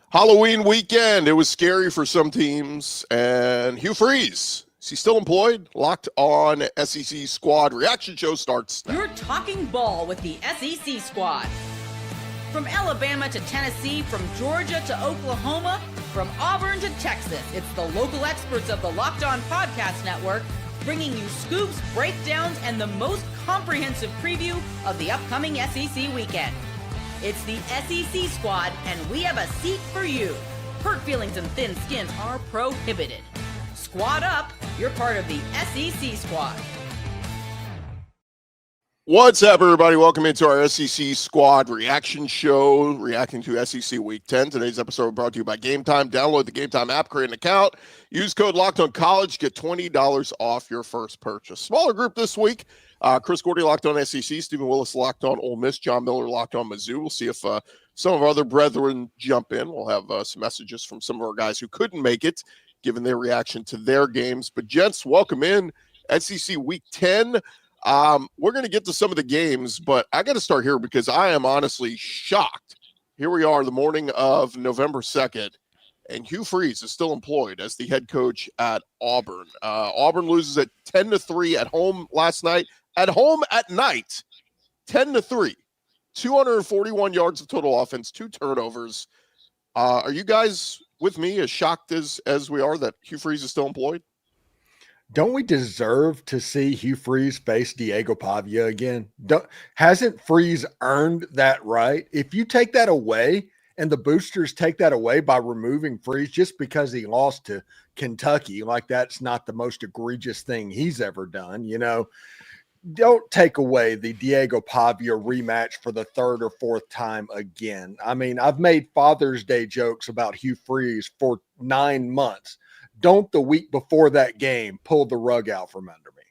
Halloween weekend. It was scary for some teams. And Hugh Freeze, is he still employed? Locked on SEC Squad Reaction Show starts now. You're talking ball with the SEC Squad. From Alabama to Tennessee, from Georgia to Oklahoma, from Auburn to Texas, it's the local experts of the Locked On Podcast Network bringing you scoops, breakdowns, and the most comprehensive preview of the upcoming SEC weekend. It's the SEC Squad, and we have a seat for you. Hurt feelings and thin skins are prohibited. Squad up, you're part of the SEC Squad. What's up, everybody? Welcome into our SEC Squad Reaction Show, reacting to SEC Week 10. Today's episode brought to you by Game Time. Download the Game Time app, create an account, use code LOCKEDONCollege, get $20 off your first purchase. Smaller group this week. Chris Gordy locked on SEC, Stephen Willis locked on Ole Miss, John Miller locked on Mizzou. We'll see if some of our other brethren jump in. We'll have some messages from some of our guys who couldn't make it, given their reaction to their games. But gents, welcome in SEC Week 10. We're going to get to some of the games, but I got to start here because I am honestly shocked. Here we are, the morning of November 2nd, and Hugh Freeze is still employed as the head coach at Auburn. Auburn loses at 10-3 at home last night. At home at night, 10-3, 241 yards of total offense, 2 turnovers. Are you guys with me as shocked as we are that Hugh Freeze is still employed? Don't we deserve to see Hugh Freeze face Diego Pavia again? Hasn't Freeze earned that right? If you take that away and the boosters take that away by removing Freeze just because he lost to Kentucky, like that's not the most egregious thing he's ever done, you know, don't take away the Diego Pavia rematch for the third or fourth time again. I mean, I've made Father's Day jokes about Hugh Freeze for 9 months. Don't the week before that game pull the rug out from under me.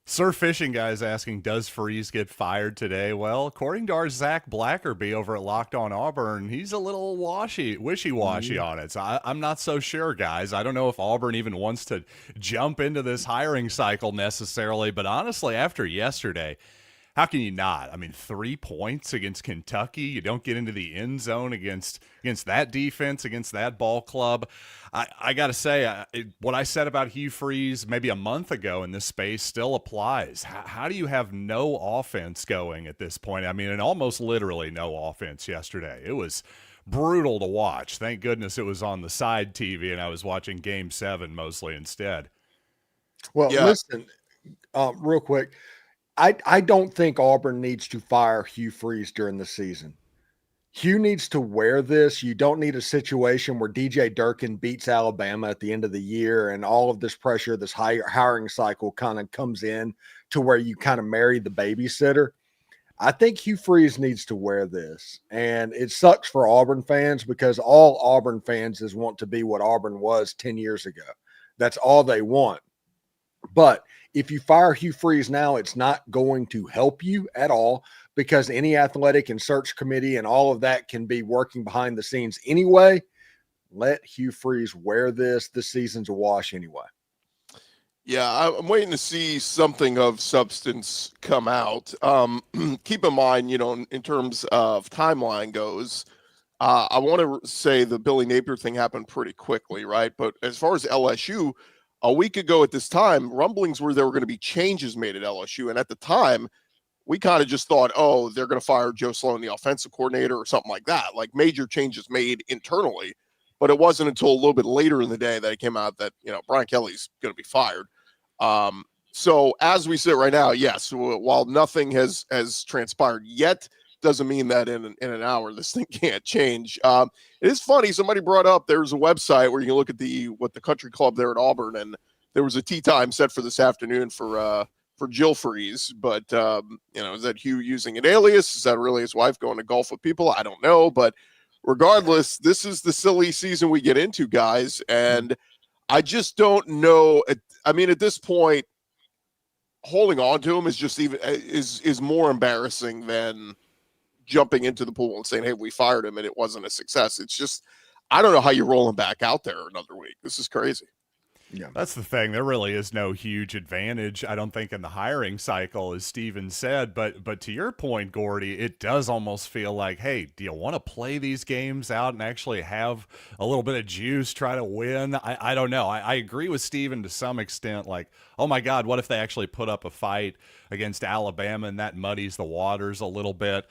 Sir Fishing Guy's asking, does Freeze get fired today? Well, according to our Zach Blackerby over at Locked On Auburn, he's a little wishy-washy on it. So I'm not so sure, guys. I don't know if Auburn even wants to jump into this hiring cycle necessarily, but honestly, after yesterday, how can you not? I mean, 3 points against Kentucky. You don't get into the end zone against that defense, against that ball club. I got to say, what I said about Hugh Freeze maybe a month ago in this space still applies. How do you have no offense going at this point? I mean, and almost literally no offense yesterday. It was brutal to watch. Thank goodness it was on the side TV, and I was watching Game 7 mostly instead. Well, listen, real quick. I don't think Auburn needs to fire Hugh Freeze during the season. Hugh needs to wear this. You don't need a situation where DJ Durkin beats Alabama at the end of the year and all of this pressure, this hiring cycle kind of comes in to where you kind of marry the babysitter. I think Hugh Freeze needs to wear this. And it sucks for Auburn fans because all Auburn fans want to be what Auburn was 10 years ago. That's all they want. But if you fire Hugh Freeze now, it's not going to help you at all because any athletic and search committee and all of that can be working behind the scenes anyway. Let Hugh Freeze wear this. This season's a wash anyway. Yeah, I'm waiting to see something of substance come out. Keep in mind, you know, in terms of timeline goes, I want to say the Billy Napier thing happened pretty quickly, right? But as far as LSU, a week ago at this time, rumblings were there were going to be changes made at LSU. And at the time, we kind of just thought, oh, they're going to fire Joe Sloan, the offensive coordinator, or something like that, like major changes made internally. But it wasn't until a little bit later in the day that it came out that, you know, Brian Kelly's going to be fired. So as we sit right now, yes, while nothing has transpired yet, doesn't mean that in an hour this thing can't change. It is funny. Somebody brought up there's a website where you can look at the country club there at Auburn, and there was a tea time set for this afternoon for Jill Freeze. But you know, is that Hugh using an alias? Is that really his wife going to golf with people? I don't know. But regardless, this is the silly season we get into, guys, and I just don't know. I mean, at this point, holding on to him is just is more embarrassing than jumping into the pool and saying, hey, we fired him and it wasn't a success. It's just, I don't know how you roll him back out there another week. This is crazy. Yeah. That's the thing. There really is no huge advantage, I don't think, in the hiring cycle, as Steven said. But to your point, Gordy, it does almost feel like, hey, do you want to play these games out and actually have a little bit of juice, try to win? I don't know. I agree with Steven to some extent. Like, oh my God, what if they actually put up a fight against Alabama and that muddies the waters a little bit?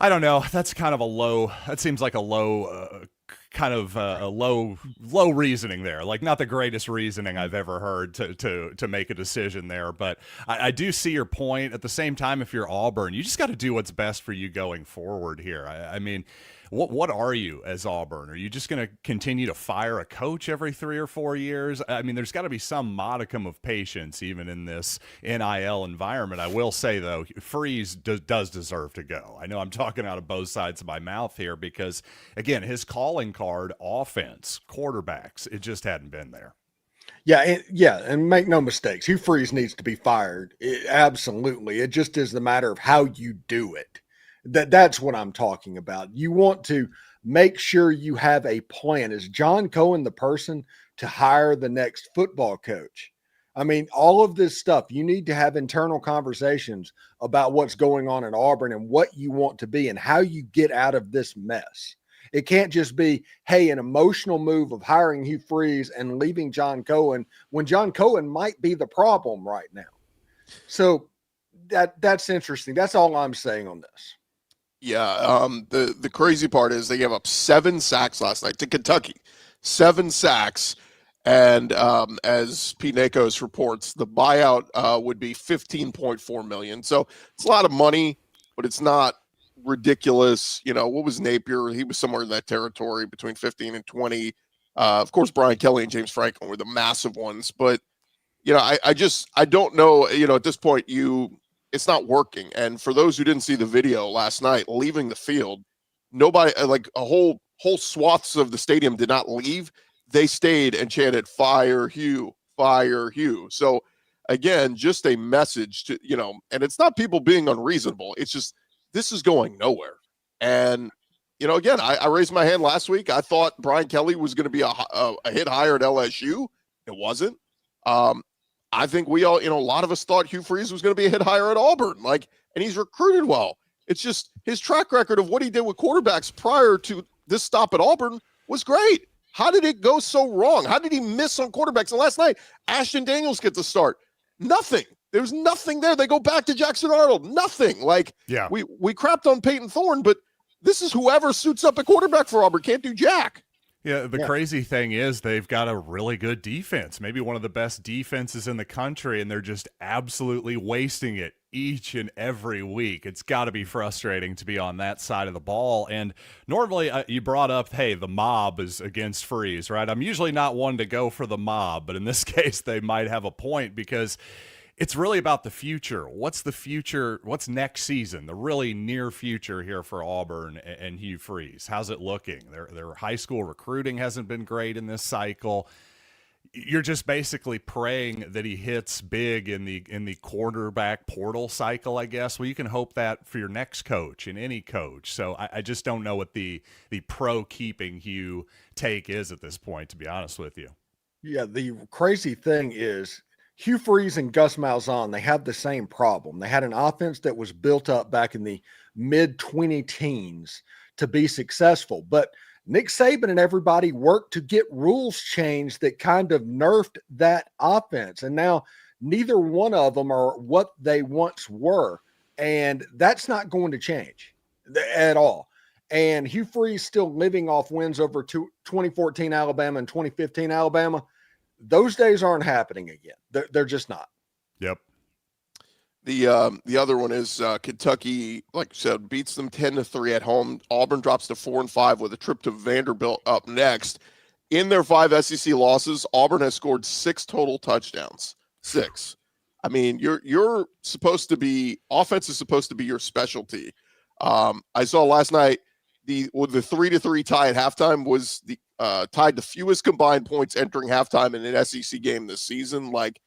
I don't know. That's kind of a low. That seems like a low, a low reasoning there. Like, not the greatest reasoning I've ever heard to make a decision there. But I do see your point. At the same time, if you're Auburn, you just got to do what's best for you going forward here. I mean, what are you as Auburn? Are you just going to continue to fire a coach every 3 or 4 years? I mean, there's got to be some modicum of patience even in this NIL environment. I will say, though, Freeze does deserve to go. I know I'm talking out of both sides of my mouth here because, again, his calling card, offense, quarterbacks, it just hadn't been there. Yeah, and make no mistakes, Hugh Freeze needs to be fired. Absolutely. It just is the matter of how you do it. That's what I'm talking about. You want to make sure you have a plan. Is John Cohen the person to hire the next football coach? I mean, all of this stuff, you need to have internal conversations about what's going on in Auburn and what you want to be and how you get out of this mess. It can't just be, hey, an emotional move of hiring Hugh Freeze and leaving John Cohen when John Cohen might be the problem right now. So that's interesting. That's all I'm saying on this. Yeah, the crazy part is they gave up 7 sacks last night to Kentucky. 7 sacks, and as Pete Nakos reports, the buyout would be $15.4 million. So it's a lot of money, but it's not ridiculous. You know, what was Napier? He was somewhere in that territory between 15 and 20. Of course, Brian Kelly and James Franklin were the massive ones, but you know, I don't know. You know, at this point, it's not working. And for those who didn't see the video last night, leaving the field, nobody, like a whole swaths of the stadium did not leave. They stayed and chanted, "Fire Hugh, fire Hugh." So again, just a message to, you know, and it's not people being unreasonable. It's just, this is going nowhere. And, you know, again, I raised my hand last week. I thought Brian Kelly was going to be a hit higher at LSU. It wasn't. I think we all, you know, a lot of us thought Hugh Freeze was going to be a hit higher at Auburn, like, and he's recruited well. It's just his track record of what he did with quarterbacks prior to this stop at Auburn was great. How did it go so wrong? How did he miss on quarterbacks? And last night, Ashton Daniels gets the start. Nothing. There's nothing there. They go back to Jackson Arnold. Nothing. Like, yeah, we crapped on Peyton Thorne, but this is whoever suits up a quarterback for Auburn. Can't do jack. Yeah, the crazy thing is they've got a really good defense, maybe one of the best defenses in the country, and they're just absolutely wasting it each and every week. It's got to be frustrating to be on that side of the ball. And normally you brought up, hey, the mob is against Freeze, right? I'm usually not one to go for the mob, but in this case they might have a point because it's really about the future. What's the future? What's next season? The really near future here for Auburn and Hugh Freeze. How's it looking? Their high school recruiting hasn't been great in this cycle. You're just basically praying that he hits big in the quarterback portal cycle, I guess. Well, you can hope that for your next coach and any coach. So I just don't know what the pro keeping Hugh take is at this point, to be honest with you. Yeah, the crazy thing is, Hugh Freeze and Gus Malzahn, they have the same problem. They had an offense that was built up back in the mid-20 teens to be successful. But Nick Saban and everybody worked to get rules changed that kind of nerfed that offense. And now neither one of them are what they once were. And that's not going to change at all. And Hugh Freeze still living off wins over 2014 Alabama and 2015 Alabama. Those days aren't happening again. They're just not. Yep. The other one is Kentucky, like you said, beats them 10-3 at home. Auburn drops to 4-5 with a trip to Vanderbilt up next. In their 5 SEC losses, Auburn has scored 6 total touchdowns. 6. I mean, you're supposed to be, offense is supposed to be your specialty. I saw last night the 3-3 tie at halftime was the tied the fewest combined points entering halftime in an SEC game this season. Like,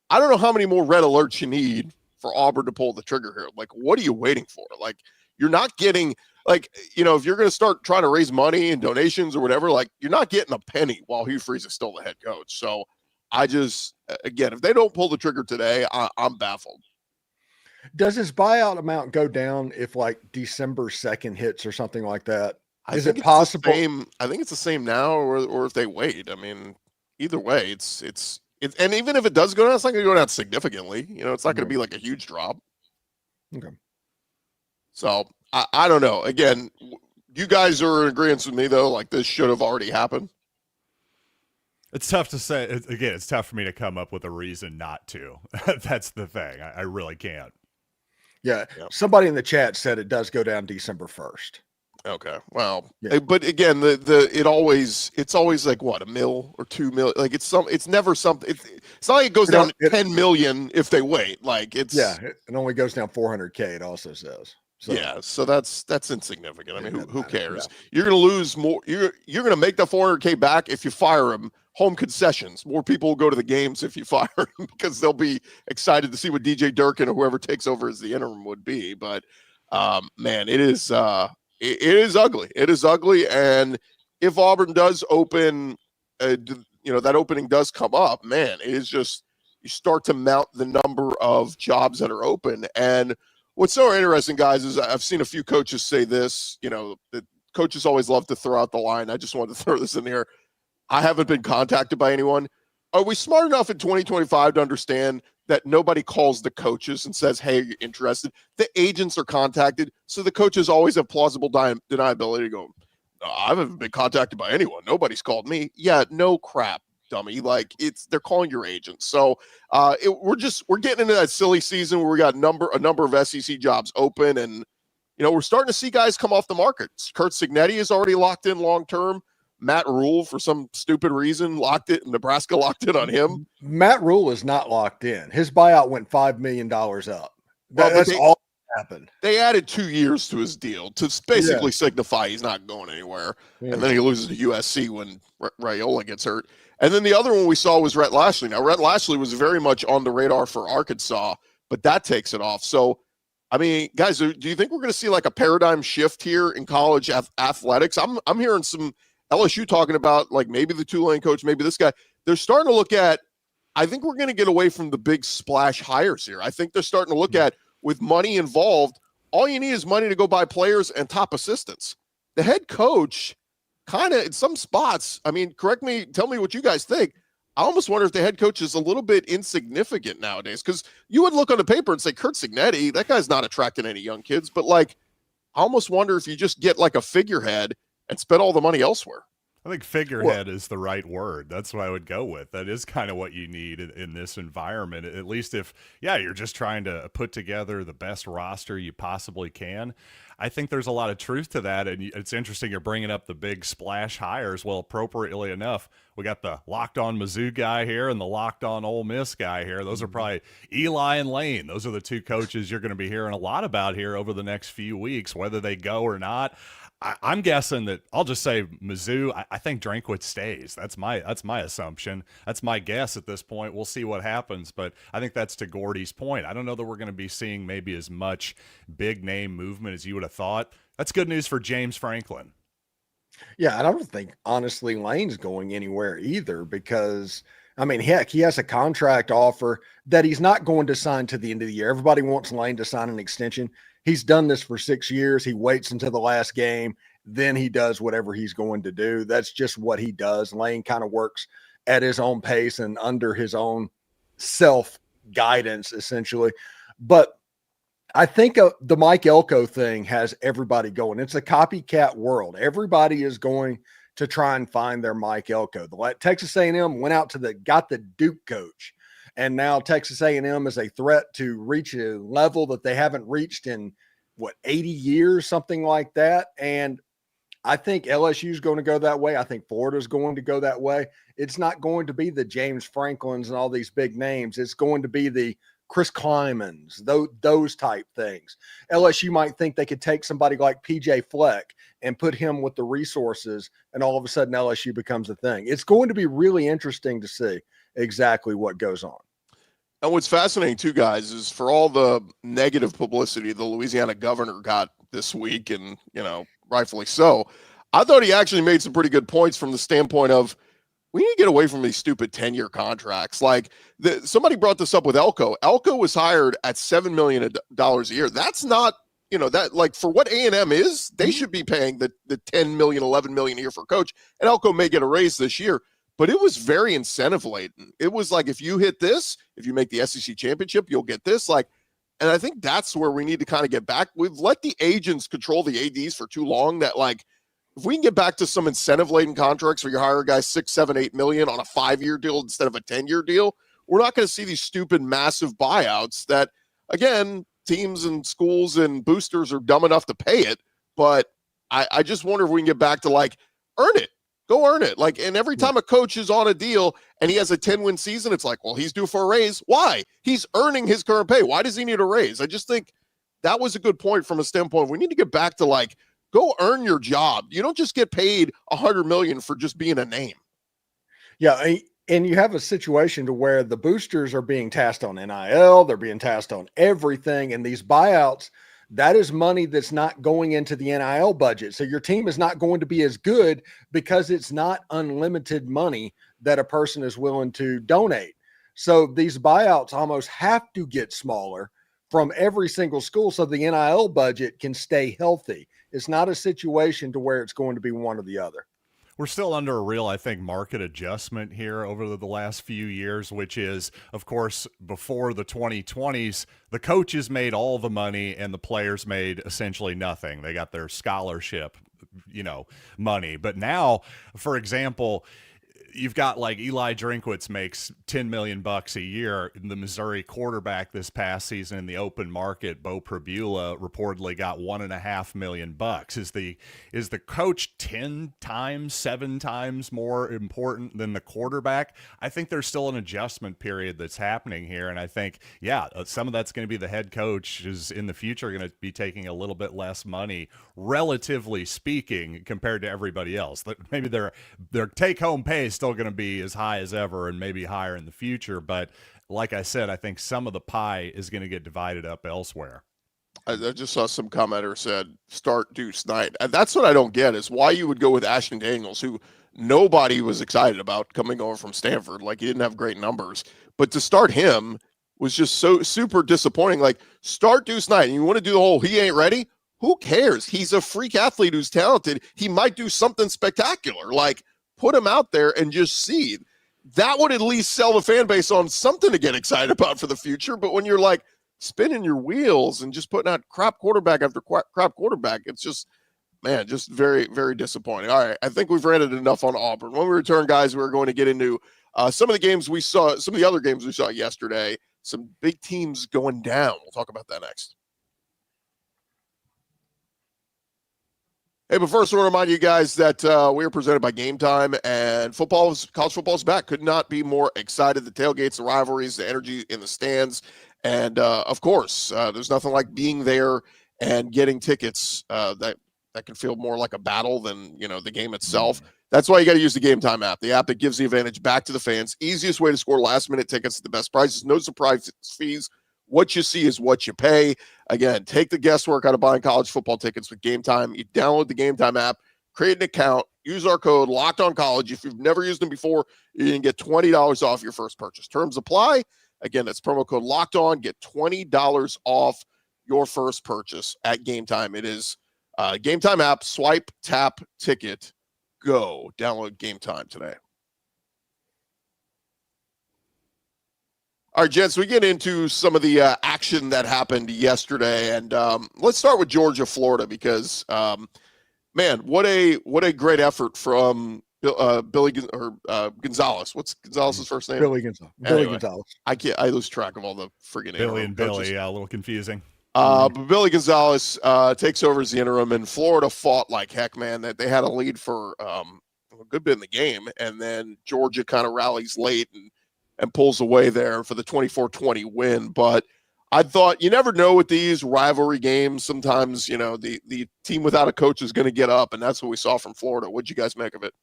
I don't know how many more red alerts you need for Auburn to pull the trigger here. Like, what are you waiting for? Like, you're not getting, like, you know, if you're going to start trying to raise money and donations or whatever, like, you're not getting a penny while Hugh Freeze is still the head coach. So I just, again, if they don't pull the trigger today, I'm baffled. Does his buyout amount go down if like December 2nd hits or something like that? Is it possible? I think it's the same now, or if they wait. I mean, either way, it's and even if it does go down, it's not going to go down significantly. It's not going to be like a huge drop. Okay. So I don't know. Again, you guys are in agreement with me though. Like this should have already happened. It's tough to say. Again, it's tough for me to come up with a reason not to. That's the thing. I really can't. Yeah. Yep. Somebody in the chat said it does go down December 1st. Okay. Well, but again, it's always like what, $1 million or $2 million. Like it's never something. It's not like it goes down 10 million if they wait. Like it only goes down 400K. It also says. So. Yeah, so that's insignificant. I mean, who cares? Yeah. You're going to lose more. You're going to make the 400K back if you fire him. Home concessions. More people will go to the games if you fire him because they'll be excited to see what DJ Durkin or whoever takes over as the interim would be. But man, it is ugly. It is ugly. And if Auburn does open, that opening does come up, man, it is just you start to mount the number of jobs that are open. And what's so interesting, guys, is I've seen a few coaches say this, that coaches always love to throw out the line. I just wanted to throw this in here. I haven't been contacted by anyone. Are we smart enough in 2025 to understand that nobody calls the coaches and says, hey, you're interested? The agents are contacted. So the coaches always have plausible deniability to go, no, I haven't been contacted by anyone. Nobody's called me. Yeah, no crap, dummy. Like they're calling your agents. So we're getting into that silly season where we got a number of SEC jobs open, and we're starting to see guys come off the market. Kurt Cignetti is already locked in long term. Matt Rule, for some stupid reason, Nebraska locked in on him. Matt Rule is not locked in. His buyout went $5 million up. That's all that happened. They added 2 years to his deal to basically signify he's not going anywhere. Yeah. And then he loses to USC when Raiola gets hurt. And then the other one we saw was Rhett Lashley. Now, Rhett Lashley was very much on the radar for Arkansas, but that takes it off. So, I mean, guys, do you think we're going to see like a paradigm shift here in college athletics? I'm hearing some LSU talking about like maybe the Tulane coach, maybe this guy. They're starting to look at, I think we're going to get away from the big splash hires here. I think they're starting to look at, with money involved, all you need is money to go buy players and top assistants. The head coach kind of in some spots, I mean, tell me what you guys think. I almost wonder if the head coach is a little bit insignificant nowadays, because you would look on the paper and say, Kurt Cignetti, that guy's not attracting any young kids. But like, I almost wonder if you just get like a figurehead and spend all the money elsewhere. I think figurehead is the right word. That's what I would go with. That is kind of what you need in this environment, at least if, you're just trying to put together the best roster you possibly can. I think there's a lot of truth to that, and it's interesting you're bringing up the big splash hires. Well, appropriately enough, we got the Locked On Mizzou guy here and the Locked On Ole Miss guy here. Those are probably Eli and Lane. Those are the two coaches you're going to be hearing a lot about here over the next few weeks, whether they go or not. I'm guessing that I'll just say Mizzou. I think Drinkwitz stays. That's my assumption. That's my guess at this point. We'll see what happens, but I think that's to Gordy's point. I don't know that we're going to be seeing maybe as much big name movement as you would have thought. That's good news for James Franklin. Yeah, and I don't think honestly Lane's going anywhere either, because I mean, heck, he has a contract offer that he's not going to sign to the end of the year. Everybody wants Lane to sign an extension. He's done this for 6 years. He waits until the last game. Then he does whatever he's going to do. That's just what he does. Lane kind of works at his own pace and under his own self-guidance, essentially. But I think the Mike Elko thing has everybody going. It's a copycat world. Everybody is going to try and find their Mike Elko. Texas A&M went out got the Duke coach. And now Texas A&M is a threat to reach a level that they haven't reached in, 80 years, something like that. And I think LSU is going to go that way. I think Florida is going to go that way. It's not going to be the James Franklins and all these big names. It's going to be the Chris Klymans, those type things. LSU might think they could take somebody like PJ Fleck and put him with the resources, and all of a sudden LSU becomes a thing. It's going to be really interesting to see exactly what goes on. And what's fascinating too, guys, is for all the negative publicity the Louisiana governor got this week, and rightfully so, I thought he actually made some pretty good points from the standpoint of we need to get away from these stupid 10-year contracts. Like somebody brought this up with Elko. Elko was hired at $7 million a year. That's not, that like for what A&M is, they should be paying the 10 million, 11 million a year for a coach. And Elko may get a raise this year, but it was very incentive laden. It was like, if you hit this, if you make the SEC championship, you'll get this. Like, and I think that's where we need to kind of get back. We've let the agents control the ADs for too long that, like, if we can get back to some incentive-laden contracts where you hire a guy 6, 7, 8 million on a 5-year deal instead of a 10-year deal, we're not going to see these stupid massive buyouts that, again, teams and schools and boosters are dumb enough to pay it. But I just wonder if we can get back to, like, earn it. Go earn it. Like, and every time a coach is on a deal and he has a 10-win season, it's like, well, he's due for a raise. Why? He's earning his current pay. Why does he need a raise? I just think that was a good point from a standpoint. We need to get back to, like, go earn your job. You don't just get paid $100 million for just being a name. Yeah, and you have a situation to where the boosters are being tasked on NIL, they're being tasked on everything, and these buyouts, that is money that's not going into the NIL budget. So your team is not going to be as good because it's not unlimited money that a person is willing to donate. So these buyouts almost have to get smaller from every single school so the NIL budget can stay healthy. It's not a situation to where it's going to be one or the other. We're still under a real, I think, market adjustment here over the last few years, which is, of course, before the 2020s, the coaches made all the money and the players made essentially nothing. They got their scholarship, money. But now, for example, you've got like Eli Drinkwitz makes $10 million a year. The Missouri quarterback this past season in the open market, Bo Prabula, reportedly got $1.5 million. Is the coach 10 times, 7 times more important than the quarterback? I think there's still an adjustment period that's happening here. And I think, some of that's going to be the head coach is in the future going to be taking a little bit less money, relatively speaking, compared to everybody else. Maybe their take-home pay is still going to be as high as ever and maybe higher in the future. But like I said, I think some of the pie is going to get divided up elsewhere. I just saw some commenter said, start Deuce Knight. And that's what I don't get is why you would go with Ashton Daniels, who nobody was excited about coming over from Stanford. Like, he didn't have great numbers. But to start him was just so super disappointing. Like, start Deuce Knight. And you want to do the whole he ain't ready? Who cares? He's a freak athlete who's talented. He might do something spectacular. Like, put him out there and just see. That would at least sell the fan base on something to get excited about for the future. But when you're like spinning your wheels and just putting out crap quarterback after crap quarterback, it's just, man, just very, very disappointing. All right, I think we've ranted enough on Auburn. When we return, guys, we're going to get into some of the other games we saw yesterday. Some big teams going down. We'll talk about that next. Hey, but first, I want to remind you guys that we are presented by Game Time, and college football is back. Could not be more excited. The tailgates, the rivalries, the energy in the stands, and of course, there's nothing like being there and getting tickets that can feel more like a battle than the game itself. That's why you got to use the Game Time app, the app that gives the advantage back to the fans. Easiest way to score last-minute tickets at the best prices, no surprise fees. What you see is what you pay. Again, take the guesswork out of buying college football tickets with Game Time. You download the Game Time app, create an account, use our code LOCKEDONCollege. If you've never used them before, you can get $20 off your first purchase. Terms apply. Again, that's promo code LOCKEDON. Get $20 off your first purchase at Game Time. It is Game Time app, swipe, tap, ticket, go. Download Game Time today. All right, gents, we get into some of the action that happened yesterday, and let's start with Georgia, Florida, because man, what a great effort from Billy Gonzalez. What's Gonzalez's first name? Billy Gonzalez. Billy Gonzalez. I lose track of all the friggin' Billy and Billy, yeah, a little confusing. But Billy Gonzalez takes over as the interim, and Florida fought like heck, man. That they had a lead for a good bit in the game, and then Georgia kind of rallies late and pulls away there for the 24-20 win. But I thought you never know with these rivalry games. Sometimes, the team without a coach is going to get up, and that's what we saw from Florida. What'd you guys make of it?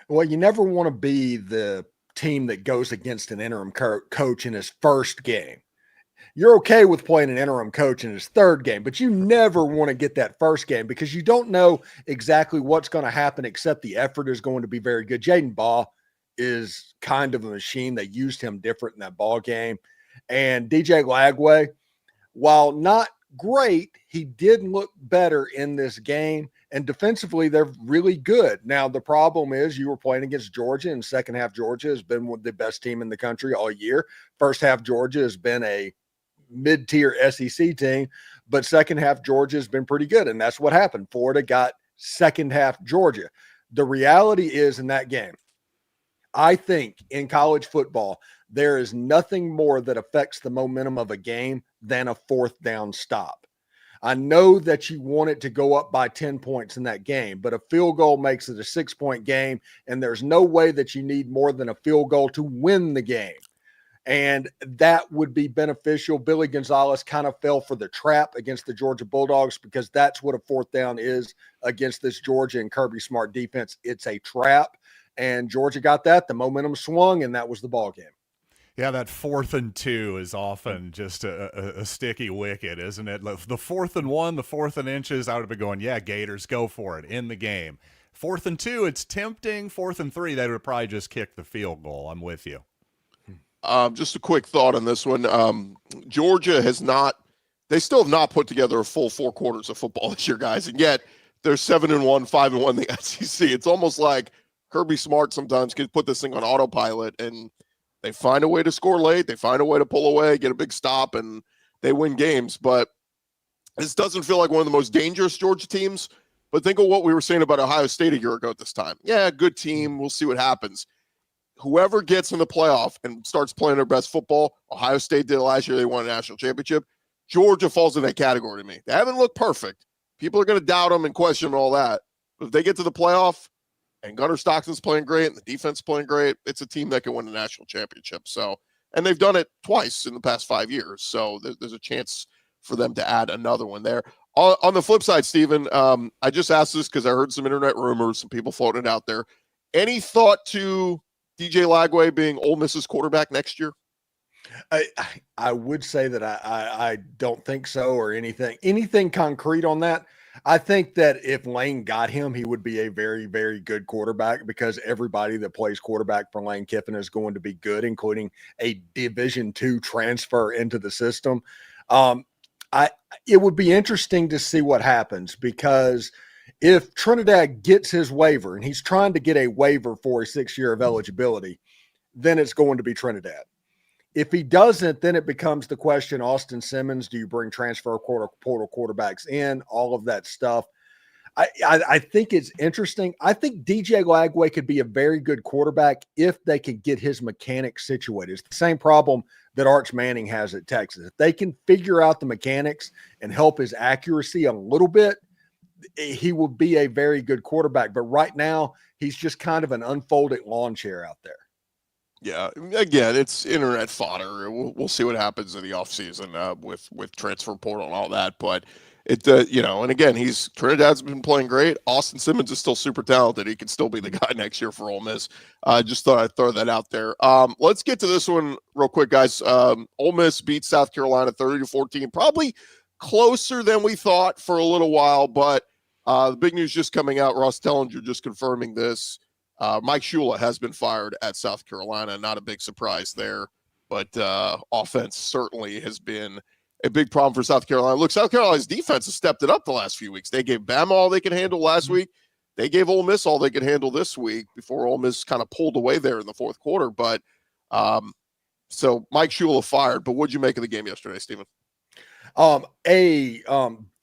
Well, you never want to be the team that goes against an interim coach in his first game. You're okay with playing an interim coach in his third game, but you never want to get that first game because you don't know exactly what's going to happen, except the effort is going to be very good. Jaden Baugh is kind of a machine. They used him different in that ball game. And DJ Lagway, while not great, he did look better in this game. And defensively, they're really good. Now, the problem is you were playing against Georgia, and second half Georgia has been one of the best team in the country all year. First half Georgia has been a mid-tier SEC team, but second half Georgia has been pretty good, and that's what happened. Florida got second half Georgia. The reality is in that game, I think in college football, there is nothing more that affects the momentum of a game than a fourth down stop. I know that you want it to go up by 10 points in that game, but a field goal makes it a 6-point game, and there's no way that you need more than a field goal to win the game. And that would be beneficial. Billy Gonzalez kind of fell for the trap against the Georgia Bulldogs because that's what a fourth down is against this Georgia and Kirby Smart defense. It's a trap, and Georgia got that. The momentum swung, and that was the ball game. Yeah, that 4th and 2 is often just a sticky wicket, isn't it? The 4th and 1, the 4th and inches, I would have been going, yeah, Gators, go for it in the game. 4th and 2, it's tempting. 4th and 3, they would probably just kick the field goal. I'm with you. Just a quick thought on this one. Georgia they still have not put together a full 4 quarters of football this year, guys. And yet they're 7-1, 5-1 in the SEC. It's almost like Kirby Smart sometimes can put this thing on autopilot, and they find a way to score late. They find a way to pull away, get a big stop, and they win games. But this doesn't feel like one of the most dangerous Georgia teams. But think of what we were saying about Ohio State a year ago at this time. Yeah, good team. We'll see what happens. Whoever gets in the playoff and starts playing their best football, Ohio State did last year. They won a national championship. Georgia falls in that category to me. They haven't looked perfect. People are going to doubt them and question them and all that. But if they get to the playoff and Gunnar Stockton's playing great and the defense is playing great, it's a team that can win a national championship. So, and they've done it twice in the past 5 years. So there's a chance for them to add another one there. On the flip side, Stephen, I just asked this because I heard some internet rumors, some people floating it out there. Any thought to DJ Lagway being Ole Miss's quarterback next year? I would say that I don't think so, or anything concrete on that. I think that if Lane got him, he would be a very, very good quarterback because everybody that plays quarterback for Lane Kiffin is going to be good, including a Division II transfer into the system. It would be interesting to see what happens because if Trinidad gets his waiver, and he's trying to get a waiver for a 6-year of eligibility, then it's going to be Trinidad. If he doesn't, then it becomes the question, Austin Simmons, do you bring transfer portal quarterbacks in, all of that stuff. I think it's interesting. I think DJ Lagway could be a very good quarterback if they could get his mechanics situated. It's the same problem that Arch Manning has at Texas. If they can figure out the mechanics and help his accuracy a little bit, he will be a very good quarterback. But right now, he's just kind of an unfolded lawn chair out there. Yeah, again, it's internet fodder. We'll see what happens in the offseason with transfer portal and all that. But it, and again, Trinidad's been playing great. Austin Simmons is still super talented. He can still be the guy next year for Ole Miss. Just thought I'd throw that out there. Let's get to this one real quick, guys. Ole Miss beat South Carolina 30-14, probably closer than we thought for a little while. But the big news just coming out, Ross Tellinger just confirming this. Mike Shula has been fired at South Carolina. Not a big surprise there, but offense certainly has been a big problem for South Carolina. Look, South Carolina's defense has stepped it up the last few weeks. They gave Bama all they could handle last week. They gave Ole Miss all they could handle this week before Ole Miss kind of pulled away there in the fourth quarter. But so Mike Shula fired. But what'd you make of the game yesterday, Stephen?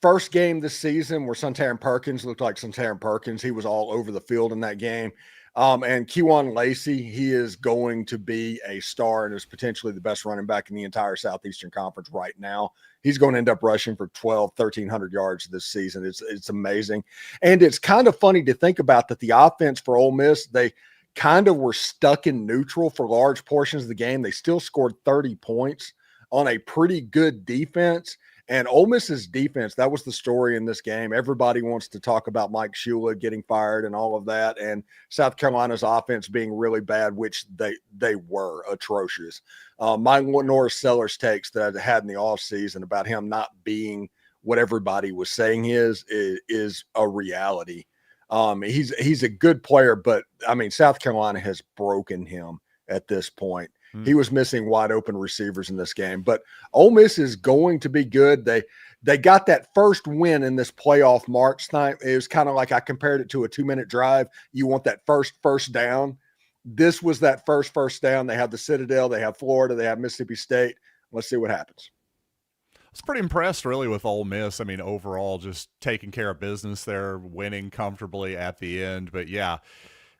First game this season where Suntarine Perkins looked like Suntarine Perkins. He was all over the field in that game. And Kejuan Lacey, he is going to be a star and is potentially the best running back in the entire Southeastern Conference right now. He's going to end up rushing for 1,300 yards this season. It's amazing. And it's kind of funny to think about that the offense for Ole Miss, they kind of were stuck in neutral for large portions of the game. They still scored 30 points on a pretty good defense. And Ole Miss's defense, that was the story in this game. Everybody wants to talk about Mike Shula getting fired and all of that, and South Carolina's offense being really bad, which they were atrocious. My Norris Sellers takes that I had in the offseason about him not being what everybody was saying is a reality. He's a good player, but I mean, South Carolina has broken him at this point. He was missing wide open receivers in this game, but Ole Miss is going to be good. They got that first win in this playoff March time. It was kind of like I compared it to a 2-minute drive. You want that first down. This was that first down. They have the Citadel, they have Florida, they have Mississippi State. Let's see what happens. I was pretty impressed really with Ole Miss. I mean, overall, just taking care of business there, winning comfortably at the end. But yeah,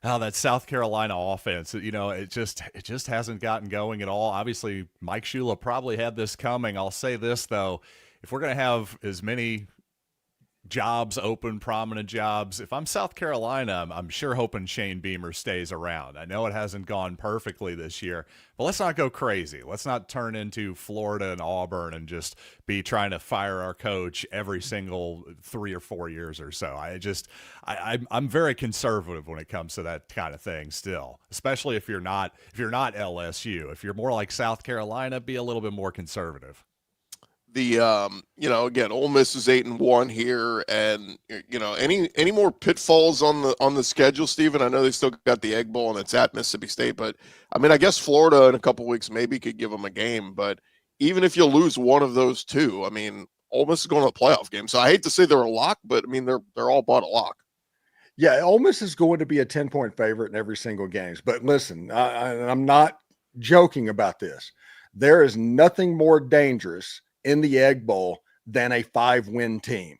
that South Carolina offense, it just hasn't gotten going at all. Obviously, Mike Shula probably had this coming. I'll say this, though. If we're going to have as many jobs open, prominent jobs, if I'm South Carolina, I'm sure hoping Shane Beamer stays around. I know it hasn't gone perfectly this year, but let's not go crazy. Let's not turn into Florida and Auburn and just be trying to fire our coach every single 3 or 4 years or so. I'm very conservative when it comes to that kind of thing still, especially if you're not LSU. If you're more like South Carolina, be a little bit more conservative. Again, Ole Miss is 8-1 here, and any more pitfalls on the schedule, Stephen? I know they still got the Egg Bowl and it's at Mississippi State, but I mean, I guess Florida in a couple weeks maybe could give them a game. But even if you lose one of those two, I mean, Ole Miss is going to a playoff game. So I hate to say they're a lock, but I mean they're all but a lock. Yeah, Ole Miss is going to be a 10-point favorite in every single game. But listen, I'm not joking about this. There is nothing more dangerous in the Egg Bowl than a 5-win team.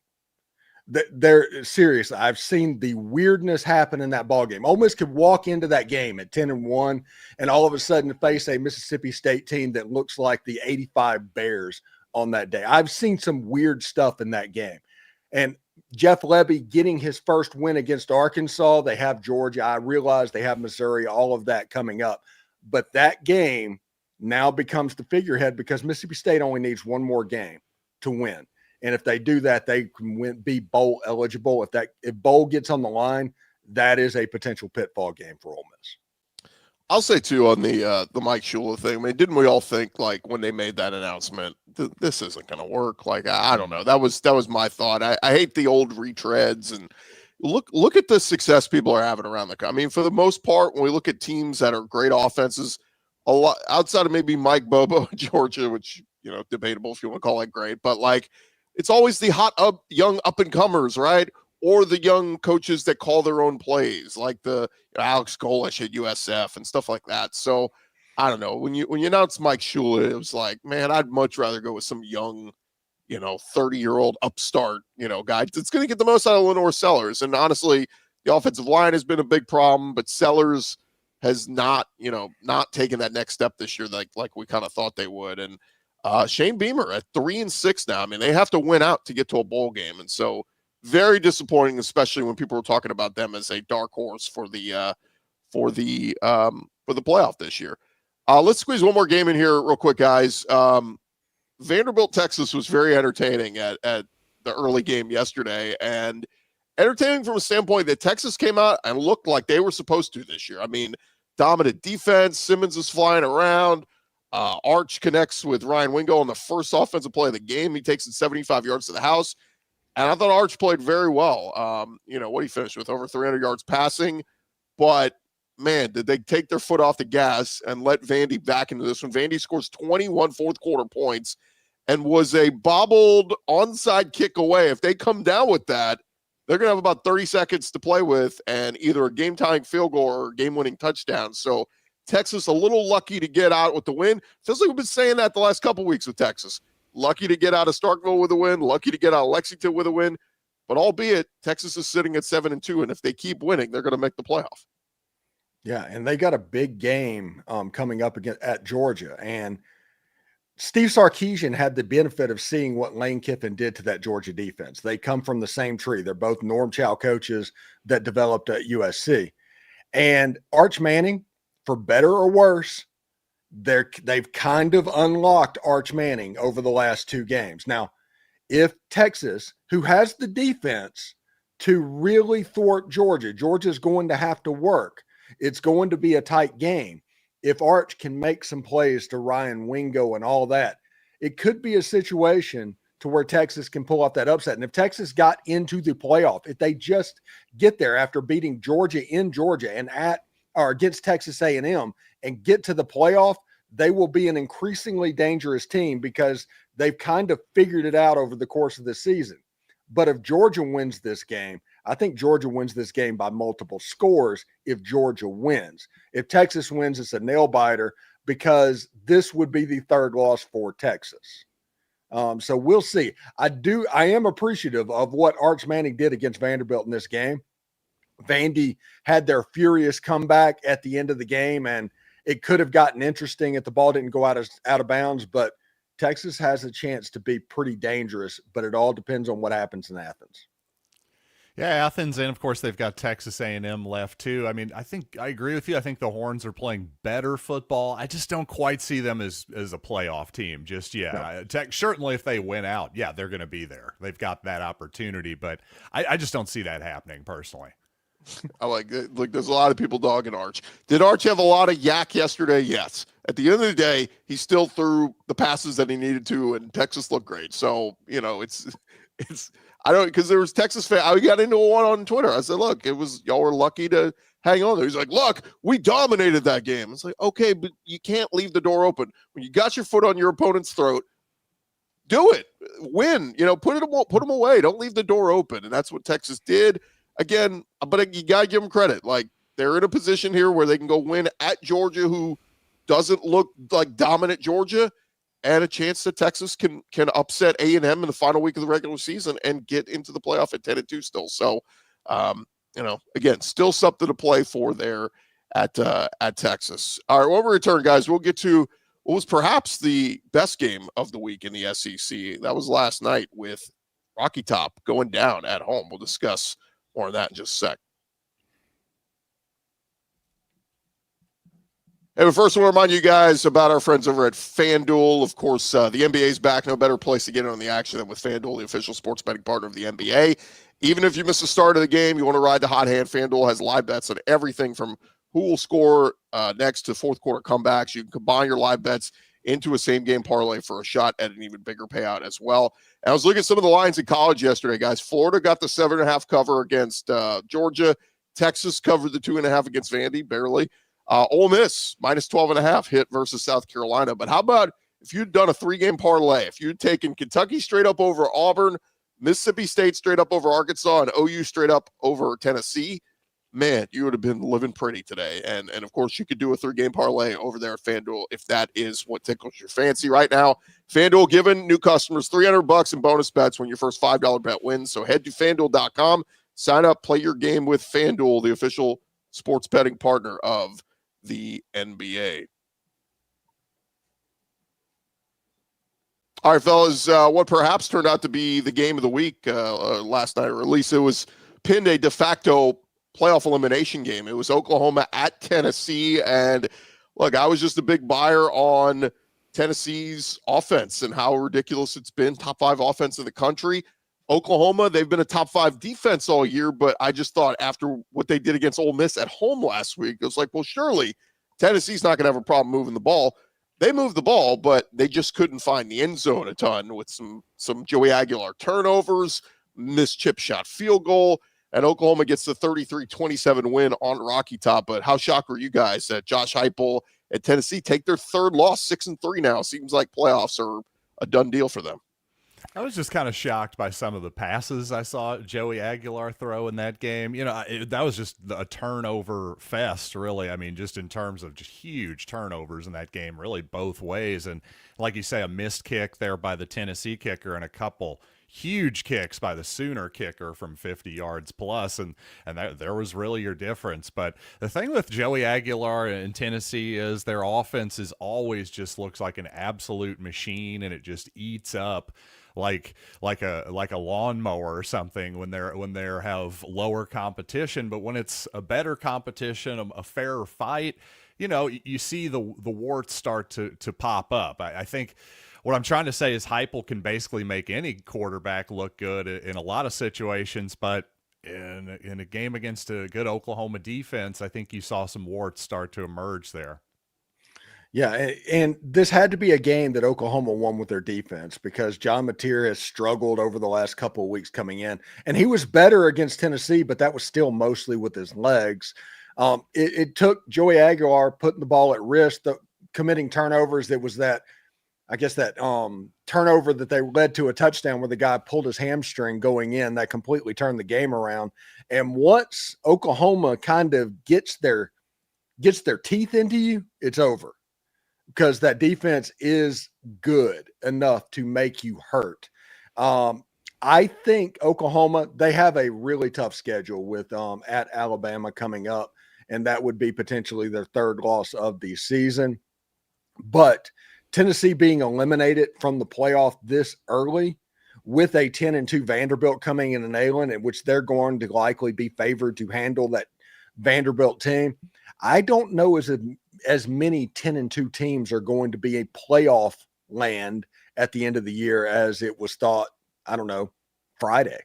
They're serious. I've seen the weirdness happen in that ball game. Ole Miss could walk into that game at 10-1 and all of a sudden face a Mississippi State team that looks like the 85 Bears on that day. I've seen some weird stuff in that game. And Jeff Lebby getting his first win against Arkansas. They have Georgia. I realize they have Missouri, all of that coming up. But that game now becomes the figurehead because Mississippi State only needs one more game to win. And if they do that, they can be bowl eligible. If bowl gets on the line, that is a potential pitfall game for Ole Miss. I'll say too on the Mike Shula thing. I mean, didn't we all think like when they made that announcement, this isn't going to work? Like, I don't know. That was my thought. I hate the old retreads and look at the success people are having around the country. I mean, for the most part, when we look at teams that are great offenses, a lot outside of maybe Mike Bobo in Georgia, which, debatable if you want to call that great, but like it's always the young up and comers, right? Or the young coaches that call their own plays, like the Alex Golish at USF and stuff like that. So I don't know. When you announced Mike Shula, it was like, man, I'd much rather go with some young, 30-year-old upstart, guy that's going to get the most out of Lenore Sellers. And honestly, the offensive line has been a big problem, but Sellers has not taken that next step this year like we kind of thought they would. And Shane Beamer at 3-6 now. I mean, they have to win out to get to a bowl game. And so very disappointing, especially when people were talking about them as a dark horse for the playoff this year. Let's squeeze one more game in here real quick, guys. Vanderbilt, Texas was very entertaining at the early game yesterday, and entertaining from a standpoint that Texas came out and looked like they were supposed to this year. I mean, dominant defense. Simmons is flying around. Arch connects with Ryan Wingo on the first offensive play of the game. He takes it 75 yards to the house. And I thought Arch played very well. What he finished with over 300 yards passing. But, man, did they take their foot off the gas and let Vandy back into this one. Vandy scores 21 fourth-quarter points and was a bobbled onside kick away. If they come down with that, they're going to have about 30 seconds to play with and either a game-tying field goal or game-winning touchdown. So Texas a little lucky to get out with the win. Feels like we've been saying that the last couple weeks with Texas. Lucky to get out of Starkville with a win, lucky to get out of Lexington with a win. But albeit, Texas is sitting at 7-2, and if they keep winning, they're going to make the playoff. Yeah, and they got a big game coming up again at Georgia. And Steve Sarkisian had the benefit of seeing what Lane Kiffin did to that Georgia defense. They come from the same tree. They're both Norm Chow coaches that developed at USC. And Arch Manning, for better or worse, they've kind of unlocked Arch Manning over the last two games. Now, if Texas, who has the defense to really thwart Georgia, Georgia's going to have to work. It's going to be a tight game. If Arch can make some plays to Ryan Wingo and all that, it could be a situation to where Texas can pull off that upset. And if Texas got into the playoff, if they just get there after beating Georgia in Georgia and against Texas A&M and get to the playoff, they will be an increasingly dangerous team because they've kind of figured it out over the course of the season. But if Georgia wins this game, I think Georgia wins this game by multiple scores if Georgia wins. If Texas wins, it's a nail biter because this would be the third loss for Texas. So we'll see. I am appreciative of what Arch Manning did against Vanderbilt in this game. Vandy had their furious comeback at the end of the game, and it could have gotten interesting if the ball didn't go out of bounds, but Texas has a chance to be pretty dangerous, but it all depends on what happens in Athens. Yeah, Athens, and of course they've got Texas A&M left too. I mean, I agree with you. I think the Horns are playing better football. I just don't quite see them as a playoff team just yet. No. Certainly if they win out, yeah, they're going to be there. They've got that opportunity, but I just don't see that happening personally. I like it. Like, there's a lot of people dogging Arch. Did Arch have a lot of yak yesterday? Yes. At the end of the day, he still threw the passes that he needed to, and Texas looked great. So, it's I don't, because there was Texas fan. I got into one on Twitter. I said, look, y'all were lucky to hang on there. He's like, look, we dominated that game. It's like, okay, but you can't leave the door open. When you got your foot on your opponent's throat, do it. Win. Put them away. Don't leave the door open. And that's what Texas did. Again, but you got to give them credit. Like, they're in a position here where they can go win at Georgia, who doesn't look like dominant Georgia, and a chance that Texas can upset A&M in the final week of the regular season and get into the playoff at 10-2 still. So, again, still something to play for there at Texas. All right, when we return, guys, we'll get to what was perhaps the best game of the week in the SEC. That was last night with Rocky Top going down at home. We'll discuss more on that in just a sec. Hey, but first, I want to remind you guys about our friends over at FanDuel. Of course, the NBA is back. No better place to get in on the action than with FanDuel, the official sports betting partner of the NBA. Even if you miss the start of the game, you want to ride the hot hand, FanDuel has live bets on everything from who will score next to fourth quarter comebacks. You can combine your live bets into a same-game parlay for a shot at an even bigger payout as well. And I was looking at some of the lines in college yesterday, guys. Florida got the 7.5 cover against Georgia. Texas covered the 2.5 against Vandy, barely. Ole Miss, minus 12.5 hit versus South Carolina. But how about if you'd done a 3-game parlay, if you'd taken Kentucky straight up over Auburn, Mississippi State straight up over Arkansas, and OU straight up over Tennessee, man, you would have been living pretty today. And of course, you could do a 3-game parlay over there at FanDuel if that is what tickles your fancy right now. FanDuel giving new customers $300 in bonus bets when your first $5 bet wins. So head to FanDuel.com, sign up, play your game with FanDuel, the official sports betting partner of the NBA. All right, fellas, what perhaps turned out to be the game of the week last night, or at least it was pinned a de facto playoff elimination game. It was Oklahoma at Tennessee, and look, I was just a big buyer on Tennessee's offense and how ridiculous it's been. Top 5 offense in the country. Oklahoma, they've been a top 5 defense all year, but I just thought after what they did against Ole Miss at home last week, it was like, well, surely Tennessee's not going to have a problem moving the ball. They moved the ball, but they just couldn't find the end zone a ton with some Joey Aguilar turnovers, missed chip shot field goal, and Oklahoma gets the 33-27 win on Rocky Top. But how shocked were you guys that Josh Heupel at Tennessee take their 3rd loss, 6-3 now? Seems like playoffs are a done deal for them. I was just kind of shocked by some of the passes I saw Joey Aguilar throw in that game. That was just a turnover fest, really. I mean, just in terms of just huge turnovers in that game, really both ways. And like you say, a missed kick there by the Tennessee kicker and a couple huge kicks by the Sooner kicker from 50 yards plus, and there was really your difference. But the thing with Joey Aguilar in Tennessee is their offense is always just looks like an absolute machine, and it just eats up like a lawnmower or something when they're have lower competition. But when it's a better competition, a fairer fight, you see the warts start to pop up. I think what I'm trying to say is Heupel can basically make any quarterback look good in a lot of situations, but in a game against a good Oklahoma defense, I think you saw some warts start to emerge there. Yeah, and this had to be a game that Oklahoma won with their defense because John Mateer has struggled over the last couple of weeks coming in, and he was better against Tennessee, but that was still mostly with his legs. It took Joey Aguilar putting the ball at risk, committing turnovers. That was that, I guess, that turnover that they led to a touchdown where the guy pulled his hamstring going in. That completely turned the game around. And once Oklahoma kind of gets their teeth into you, it's over. Because that defense is good enough to make you hurt. I think Oklahoma, they have a really tough schedule with at Alabama coming up, and that would be potentially their third loss of the season. But Tennessee being eliminated from the playoff this early with a 10-2 Vanderbilt coming in and ailing, in which they're going to likely be favored to handle that Vanderbilt team. I don't know as many 10-2 teams are going to be a playoff land at the end of the year as it was thought, I don't know, Friday.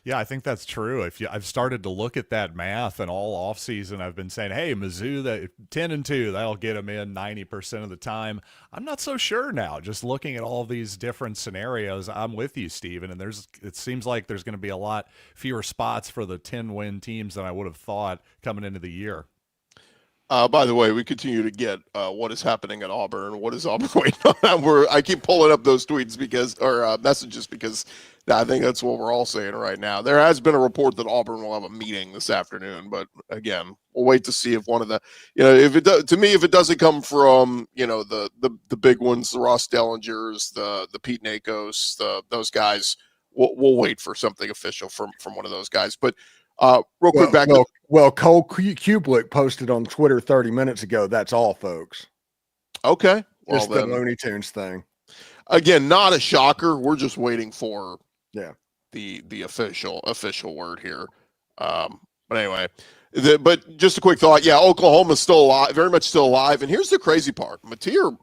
Yeah, I think that's true. I've started to look at that math, and all offseason I've been saying, hey, Mizzou, that 10-2, that'll get them in 90% of the time. I'm not so sure now. Just looking at all these different scenarios, I'm with you, Steven, and it seems like there's going to be a lot fewer spots for the 10-win teams than I would have thought coming into the year. By the way, we continue to get what is happening at Auburn. What is Auburn waiting on? I keep pulling up those tweets or messages because I think that's what we're all saying right now. There has been a report that Auburn will have a meeting this afternoon, but again, we'll wait to see if one of the, if it does, to me, if it doesn't come from, the big ones, the Ross Dellingers, the Pete Nakos, those guys, we'll wait for something official from one of those guys. But real quick, Cole Kublik posted on Twitter 30 minutes ago. That's all, folks. Okay. Just the Looney Tunes thing. Again, not a shocker. We're just waiting for the official word here. But anyway, but just a quick thought. Yeah, Oklahoma's still alive, very much still alive. And here's the crazy part. Mateer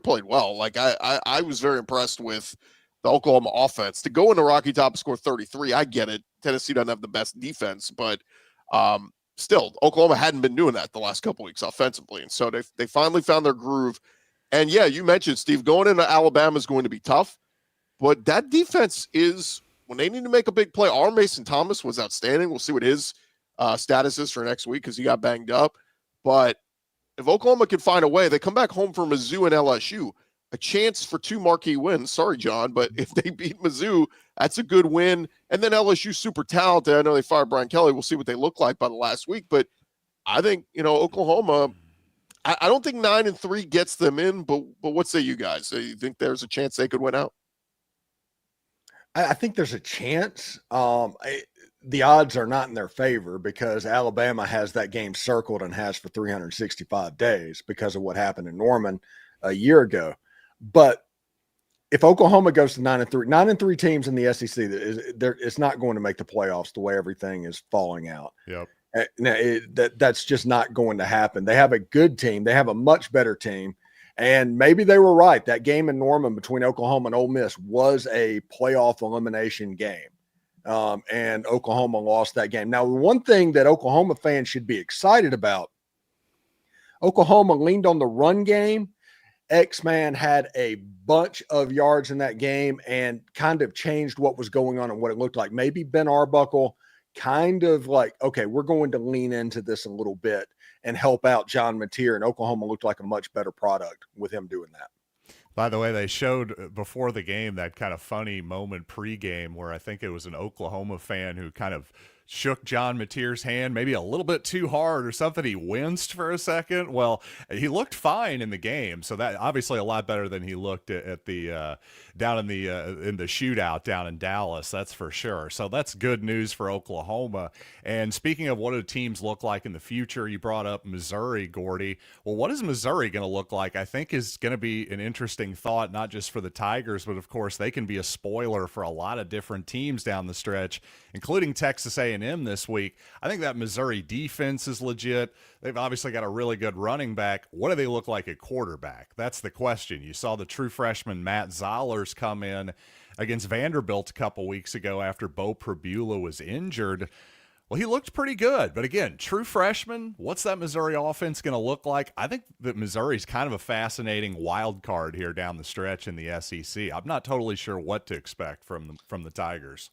played well. Like I was very impressed with the Oklahoma offense. To go into Rocky Top and score 33, I get it. Tennessee doesn't have the best defense, but still, Oklahoma hadn't been doing that the last couple weeks offensively. And so they finally found their groove. And yeah, you mentioned, Steve, going into Alabama is going to be tough, but that defense is, when they need to make a big play, our Mason Thomas was outstanding. We'll see what his status is for next week because he got banged up. But if Oklahoma can find a way, they come back home for Mizzou and LSU, a chance for 2 marquee wins. Sorry, John, but if they beat Mizzou, that's a good win. And then LSU super talented. I know they fired Brian Kelly. We'll see what they look like by the last week. But I think, Oklahoma, I don't think 9-3 gets them in, but what say you guys? So you think there's a chance they could win out? I think there's a chance. The odds are not in their favor because Alabama has that game circled and has for 365 days because of what happened in Norman a year ago. But if Oklahoma goes to 9-3 teams in the SEC, it's not going to make the playoffs the way everything is falling out. Yep. Now, that's just not going to happen. They have a good team. They have a much better team. And maybe they were right. That game in Norman between Oklahoma and Ole Miss was a playoff elimination game. And Oklahoma lost that game. Now, the one thing that Oklahoma fans should be excited about, Oklahoma leaned on the run game. X-Man had a bunch of yards in that game and kind of changed what was going on and what it looked like. Maybe Ben Arbuckle kind of like, okay, we're going to lean into this a little bit and help out John Mateer, and Oklahoma looked like a much better product with him doing that. By the way, they showed before the game that kind of funny moment pregame where I think it was an Oklahoma fan who kind of shook John Mateer's hand maybe a little bit too hard or something. He winced for a second. Well, he looked fine in the game, so that obviously a lot better than he looked at the down in the shootout down in Dallas. That's for sure. So that's good news for Oklahoma. And speaking of what do teams look like in the future, you brought up Missouri, Gordy. Well, what is Missouri going to look like? I think is going to be an interesting thought, not just for the Tigers, but of course they can be a spoiler for a lot of different teams down the stretch, including Texas A&M. A&M this week. I think that Missouri defense is legit. They've obviously got a really good running back. What do they look like at quarterback? That's the question. You saw the true freshman Matt Zollers come in against Vanderbilt a couple weeks ago after Bo Prabula was injured. Well, he looked pretty good. But again, true freshman, what's that Missouri offense going to look like? I think that Missouri's kind of a fascinating wild card here down the stretch in the SEC. I'm not totally sure what to expect from the Tigers.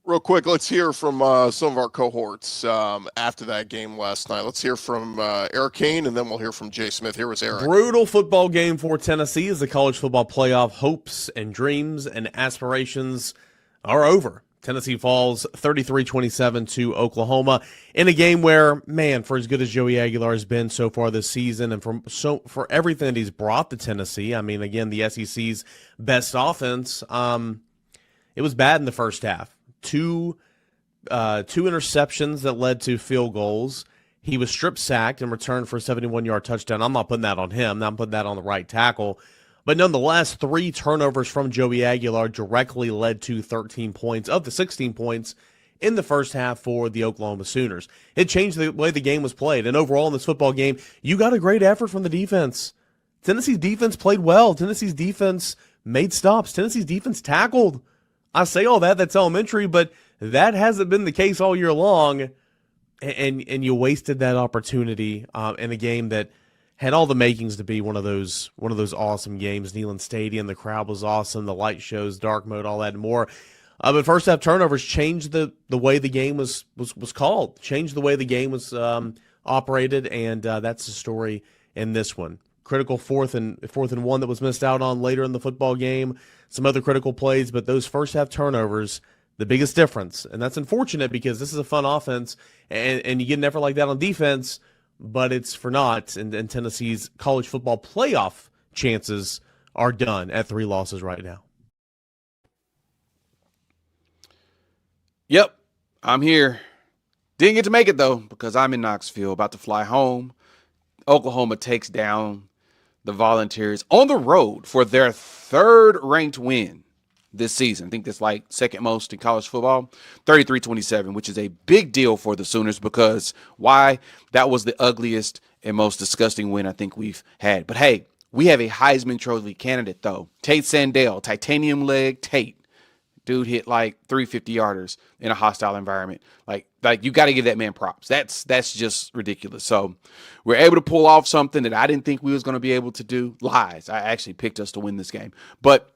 Real quick, let's hear from some of our cohorts after that game last night. Let's hear from Eric Kane, and then we'll hear from Jay Smith. Here was Eric. Brutal football game for Tennessee as the college football playoff hopes and dreams and aspirations are over. Tennessee falls 33-27 to Oklahoma in a game where, man, for as good as Joey Aguilar has been so far this season and for everything that he's brought to Tennessee, I mean, again, the SEC's best offense, it was bad in the first half. Two interceptions that led to field goals. He was strip sacked and returned for a 71-yard touchdown. I'm not putting that on him. I'm putting that on the right tackle. But nonetheless, 3 turnovers from Joey Aguilar directly led to 13 points of the 16 points in the first half for the Oklahoma Sooners. It changed the way the game was played. And overall in this football game, you got a great effort from the defense. Tennessee's defense played well. Tennessee's defense made stops. Tennessee's defense tackled. I say all that, that's elementary, but that hasn't been the case all year long. And you wasted that opportunity in a game that had all the makings to be one of those awesome games. Neyland Stadium, the crowd was awesome, the light shows, dark mode, all that and more. But first half turnovers changed the way the game was called, changed the way the game was operated, and that's the story in this one. Critical fourth and one that was missed out on later in the football game. Some other critical plays, but those first half turnovers, the biggest difference. And that's unfortunate because this is a fun offense, and you get an effort like that on defense, but it's for naught, and Tennessee's college football playoff chances are done at 3 losses right now. Yep, I'm here. Didn't get to make it, though, because I'm in Knoxville, about to fly home. Oklahoma takes down the Volunteers on the road for their 3rd ranked win this season. I think that's like second most in college football, 33-27, which is a big deal for the Sooners because why? That was the ugliest and most disgusting win I think we've had. But hey, we have a Heisman Trophy candidate though. Tate Sandell, titanium leg Tate. Dude hit like 350-yarders in a hostile environment. Like you got to give that man props. That's just ridiculous. So we're able to pull off something that I didn't think we was going to be able to do. Lies. I actually picked us to win this game. But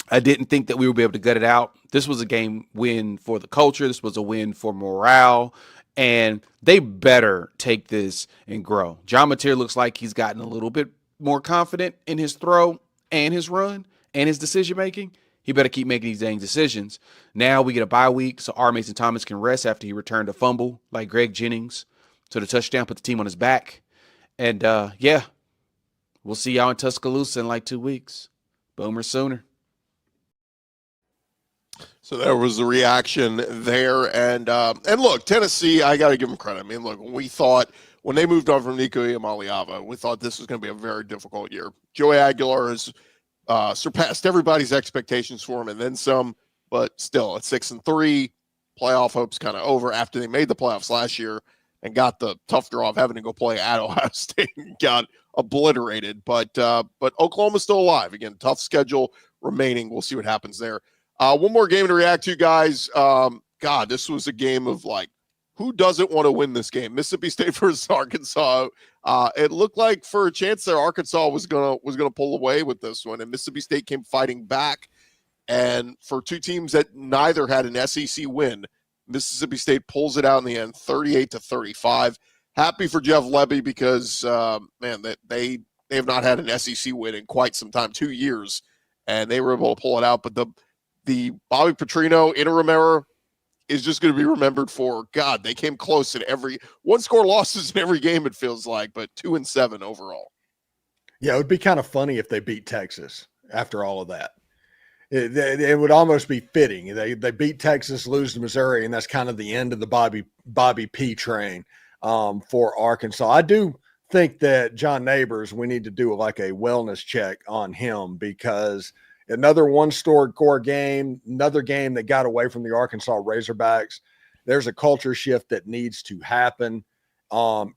I didn't think that we would be able to gut it out. This was a game win for the culture. This was a win for morale. And they better take this and grow. John Mateer looks like he's gotten a little bit more confident in his throw and his run and his decision-making. He better keep making these dang decisions. Now we get a bye week, so R. Mason Thomas can rest after he returned a fumble like Greg Jennings. So the touchdown put the team on his back. And, yeah, we'll see y'all in Tuscaloosa in like 2 weeks. Boomer Sooner. So there was the reaction there. And look, Tennessee, I got to give them credit. I mean, look, when they moved on from Nico Iamaleava, we thought this was going to be a very difficult year. Joey Aguilar has surpassed everybody's expectations for him and then some, but still at 6-3, playoff hopes kind of over after they made the playoffs last year and got the tough draw of having to go play at Ohio State and got obliterated. But Oklahoma's still alive. Again, tough schedule remaining. We'll see what happens there. One more game to react to, guys. God, this was a game of like, who doesn't want to win this game? Mississippi State versus Arkansas. It looked like for a chance there, Arkansas was gonna pull away with this one, and Mississippi State came fighting back. And for two teams that neither had an SEC win, Mississippi State pulls it out in the end, 38-35. Happy for Jeff Lebby because man, that they have not had an SEC win in quite some time, 2 years, and they were able to pull it out. But the Bobby Petrino interim error is just going to be remembered for, God, they came close in every one-score losses in every game, it feels like, but 2-7 overall. Yeah, it would be kind of funny if they beat Texas after all of that. It would almost be fitting. They beat Texas, lose to Missouri, and that's kind of the end of the Bobby P train for Arkansas. I do think that John Neighbors, we need to do like a wellness check on him because another one-score game, another game that got away from the Arkansas Razorbacks. there's a culture shift that needs to happen on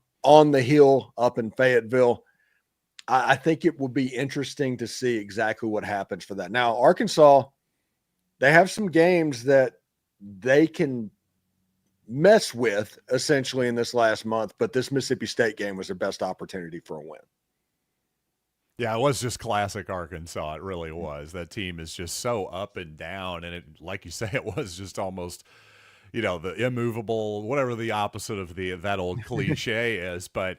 the hill up in Fayetteville. I think it will be interesting to see exactly what happens for that. Now, Arkansas, they have some games that they can mess with essentially in this last month, but this Mississippi State game was their best opportunity for a win. Yeah, it was just classic Arkansas. It really was. That team is just so up and down, and it, like you say, it was just almost, the immovable, whatever the opposite of that old cliche is. But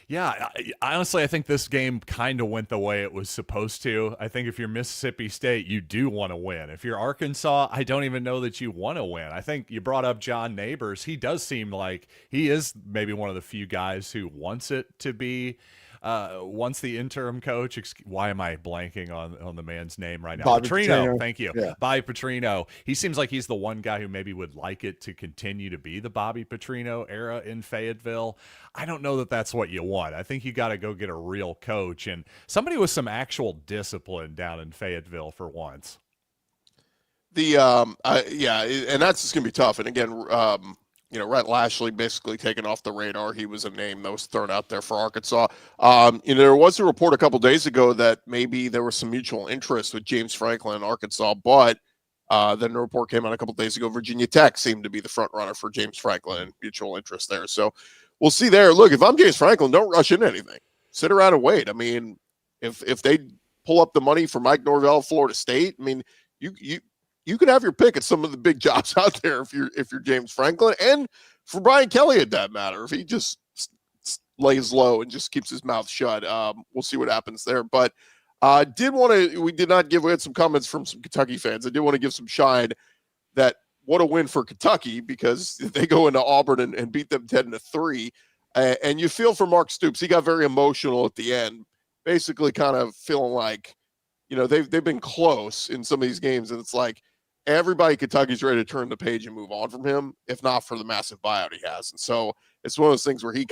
yeah, honestly, I think this game kind of went the way it was supposed to. I think if you're Mississippi State, you do want to win. If you're Arkansas, I don't even know that you want to win. I think you brought up John Neighbors. He does seem like he is maybe one of the few guys who wants it to be. Once the interim coach, why am I blanking on the man's name right now? Petrino. Thank you. Yeah. Bobby Petrino. He seems like he's the one guy who maybe would like it to continue to be the Bobby Petrino era in Fayetteville. I don't know that that's what you want. I think you got to go get a real coach and somebody with some actual discipline down in Fayetteville for once. And that's just gonna be tough. And again, Rhett Lashley basically taken off the radar. He was a name that was thrown out there for Arkansas. There was a report a couple days ago that maybe there was some mutual interest with James Franklin in Arkansas, but then the report came out a couple days ago. Virginia Tech seemed to be the front runner for James Franklin and mutual interest there. So we'll see there. Look, if I'm James Franklin, don't rush into anything. Sit around and wait. I mean, if they pull up the money for Mike Norvell, Florida State, I mean, you can have your pick at some of the big jobs out there if you're James Franklin, and for Brian Kelly at that matter, if he just lays low and just keeps his mouth shut. We'll see what happens there. But we had some comments from some Kentucky fans. I did want to give some shine that what a win for Kentucky, because they go into Auburn and beat them 10-3. And you feel for Mark Stoops. He got very emotional at the end, basically kind of feeling like, they've been close in some of these games, and it's like, everybody Kentucky's ready to turn the page and move on from him, if not for the massive buyout he has. And so it's one of those things where he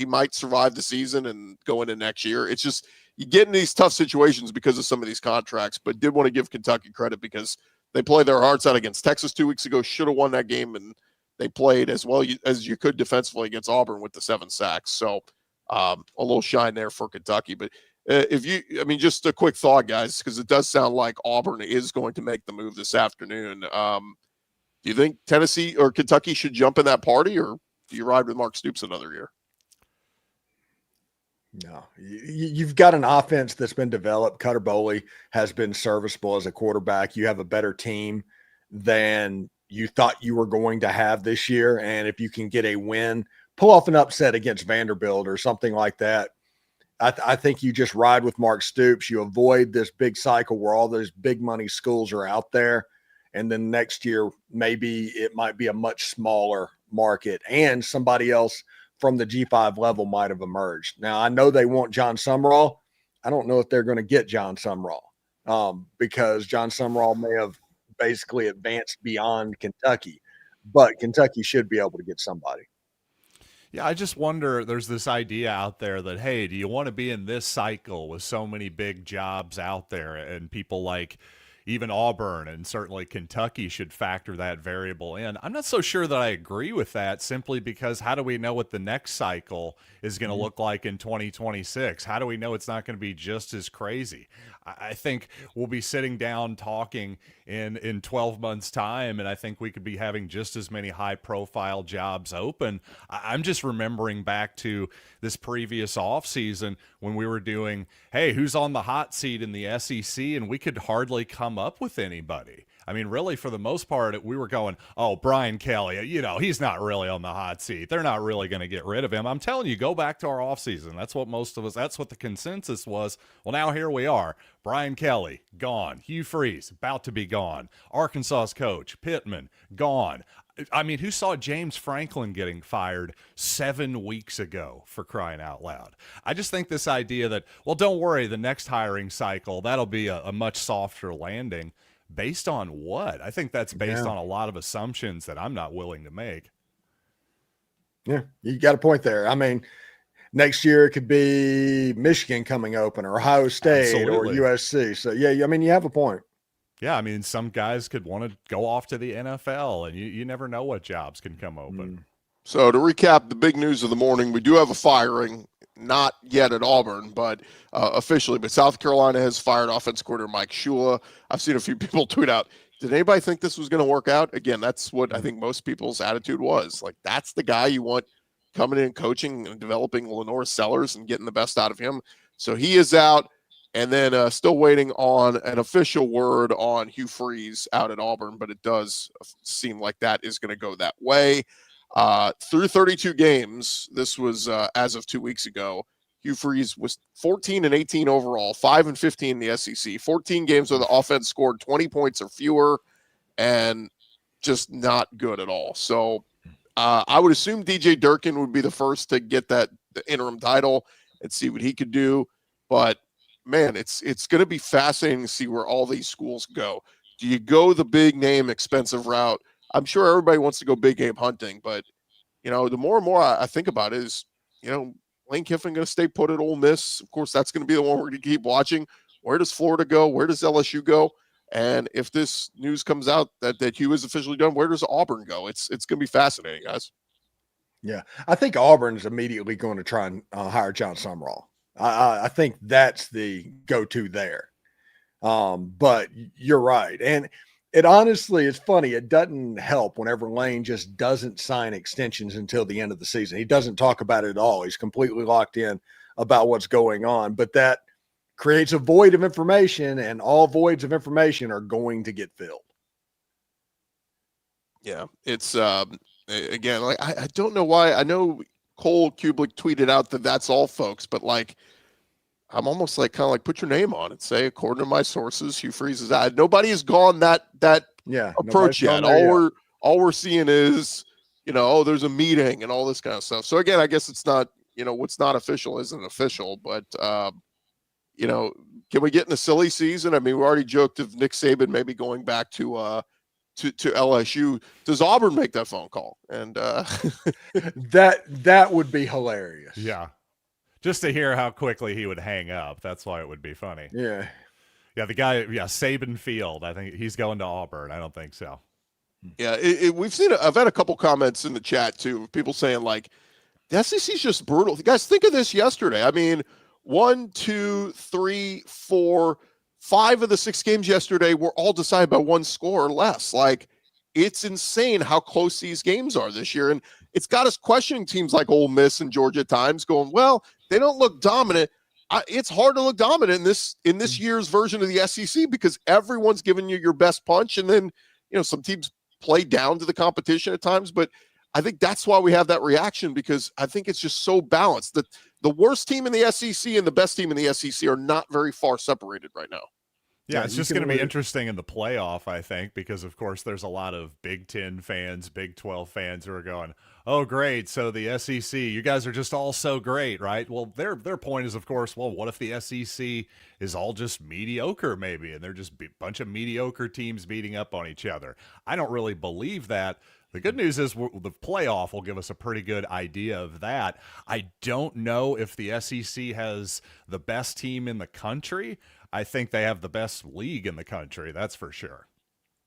might survive the season and go into next year. It's just, you get in these tough situations because of some of these contracts, but did want to give Kentucky credit because they played their hearts out against Texas 2 weeks ago, should have won that game, and they played as well as you could defensively against Auburn with the 7 sacks. So a little shine there for Kentucky. But just a quick thought, guys, because it does sound like Auburn is going to make the move this afternoon. Do you think Tennessee or Kentucky should jump in that party, or do you ride with Mark Stoops another year? No, you've got an offense that's been developed. Cutter Boley has been serviceable as a quarterback. You have a better team than you thought you were going to have this year. And if you can get a win, pull off an upset against Vanderbilt or something like that, I think you just ride with Mark Stoops. You avoid this big cycle where all those big money schools are out there. And then next year, maybe it might be a much smaller market and somebody else from the G5 level might have emerged. Now, I know they want John Sumrall. I don't know if they're going to get John Sumrall because John Sumrall may have basically advanced beyond Kentucky, but Kentucky should be able to get somebody. Yeah, I just wonder, there's this idea out there that, hey, do you want to be in this cycle with so many big jobs out there, and people like even Auburn and certainly Kentucky should factor that variable in. I'm not so sure that I agree with that, simply because how do we know what the next cycle is going to look like in 2026? How do we know it's not going to be just as crazy? I think we'll be sitting down talking in 12 months' time, and I think we could be having just as many high-profile jobs open. I'm just remembering back to this previous offseason when we were doing, hey, who's on the hot seat in the SEC, and we could hardly come up with anybody. I mean, really, for the most part, we were going, oh, Brian Kelly, he's not really on the hot seat. They're not really going to get rid of him. I'm telling you, go back to our offseason. That's what that's what the consensus was. Well, now here we are. Brian Kelly, gone. Hugh Freeze, about to be gone. Arkansas's coach, Pittman, gone. I mean, who saw James Franklin getting fired 7 weeks ago, for crying out loud? I just think this idea that, well, don't worry, the next hiring cycle, that'll be a much softer landing. Based on what? I think that's based on a lot of assumptions that I'm not willing to make. Yeah, you got a point there. I mean, next year it could be Michigan coming open or Ohio State or USC. So, yeah, I mean, you have a point. Yeah, I mean, some guys could want to go off to the NFL, and you never know what jobs can come open. So to recap the big news of the morning, we do have a firing, not yet at Auburn, but officially. But South Carolina has fired offense coordinator Mike Shula. I've seen a few people tweet out, did anybody think this was going to work out? Again, that's what I think most people's attitude was. Like, that's the guy you want coming in, coaching and developing Lenore Sellers and getting the best out of him. So he is out. And then still waiting on an official word on Hugh Freeze out at Auburn, but it does seem like that is going to go that way. Through 32 games, this was as of 2 weeks ago, Hugh Freeze was 14-18 overall, 5-15 in the SEC, 14 games where the offense scored 20 points or fewer, and just not good at all. So I would assume DJ Durkin would be the first to get the interim title and see what he could do. But man, it's going to be fascinating to see where all these schools go. Do you go the big name, expensive route? I'm sure everybody wants to go big game hunting, but the more and more I think about it is, Lane Kiffin going to stay put at Ole Miss. Of course, that's going to be the one we're going to keep watching. Where does Florida go? Where does LSU go? And if this news comes out that Hugh is officially done, where does Auburn go? It's going to be fascinating, guys. Yeah, I think Auburn's immediately going to try and hire John Sumrall. I think that's the go-to there. But you're right. And it honestly, it's funny. It doesn't help whenever Lane just doesn't sign extensions until the end of the season. He doesn't talk about it at all. He's completely locked in about what's going on, but that creates a void of information, and all voids of information are going to get filled. Yeah, it's again, like I don't know why. I know Cole Kublik tweeted out that that's all, folks, but like, I'm almost like kind of like put your name on it. Say, according to my sources, Hugh Freeze is out. Nobody has gone that approach yet. All we're seeing is, there's a meeting and all this kind of stuff. So again, I guess it's not, what's not official isn't official, but can we get in a silly season? I mean, we already joked of Nick Saban maybe going back to LSU. Does Auburn make that phone call? And that would be hilarious. Yeah. Just to hear how quickly he would hang up. That's why it would be funny. Yeah. Yeah, the guy, Saban Field. I think he's going to Auburn. I don't think so. Yeah, we've seen I've had a couple comments in the chat, too, people saying, like, the SEC's just brutal. Guys, think of this yesterday. I mean, 1, 2, 3, 4, 5 of the 6 games yesterday were all decided by one score or less. Like, it's insane how close these games are this year. And it's got us questioning teams like Ole Miss and Georgia at times, going, well, they don't look dominant. It's hard to look dominant in this year's version of the SEC because everyone's giving you your best punch. And then, some teams play down to the competition at times. But I think that's why we have that reaction, because I think it's just so balanced that the worst team in the SEC and the best team in the SEC are not very far separated right now. Yeah, it's just going to be interesting in the playoff, I think, because, of course, there's a lot of Big Ten fans, Big 12 fans who are going, oh, great, so the SEC, you guys are just all so great, right? Well, their point is, of course, well, what if the SEC is all just mediocre, maybe, and they're just a bunch of mediocre teams beating up on each other? I don't really believe that. The good news is the playoff will give us a pretty good idea of that. I don't know if the SEC has the best team in the country. I think they have the best league in the country. That's for sure.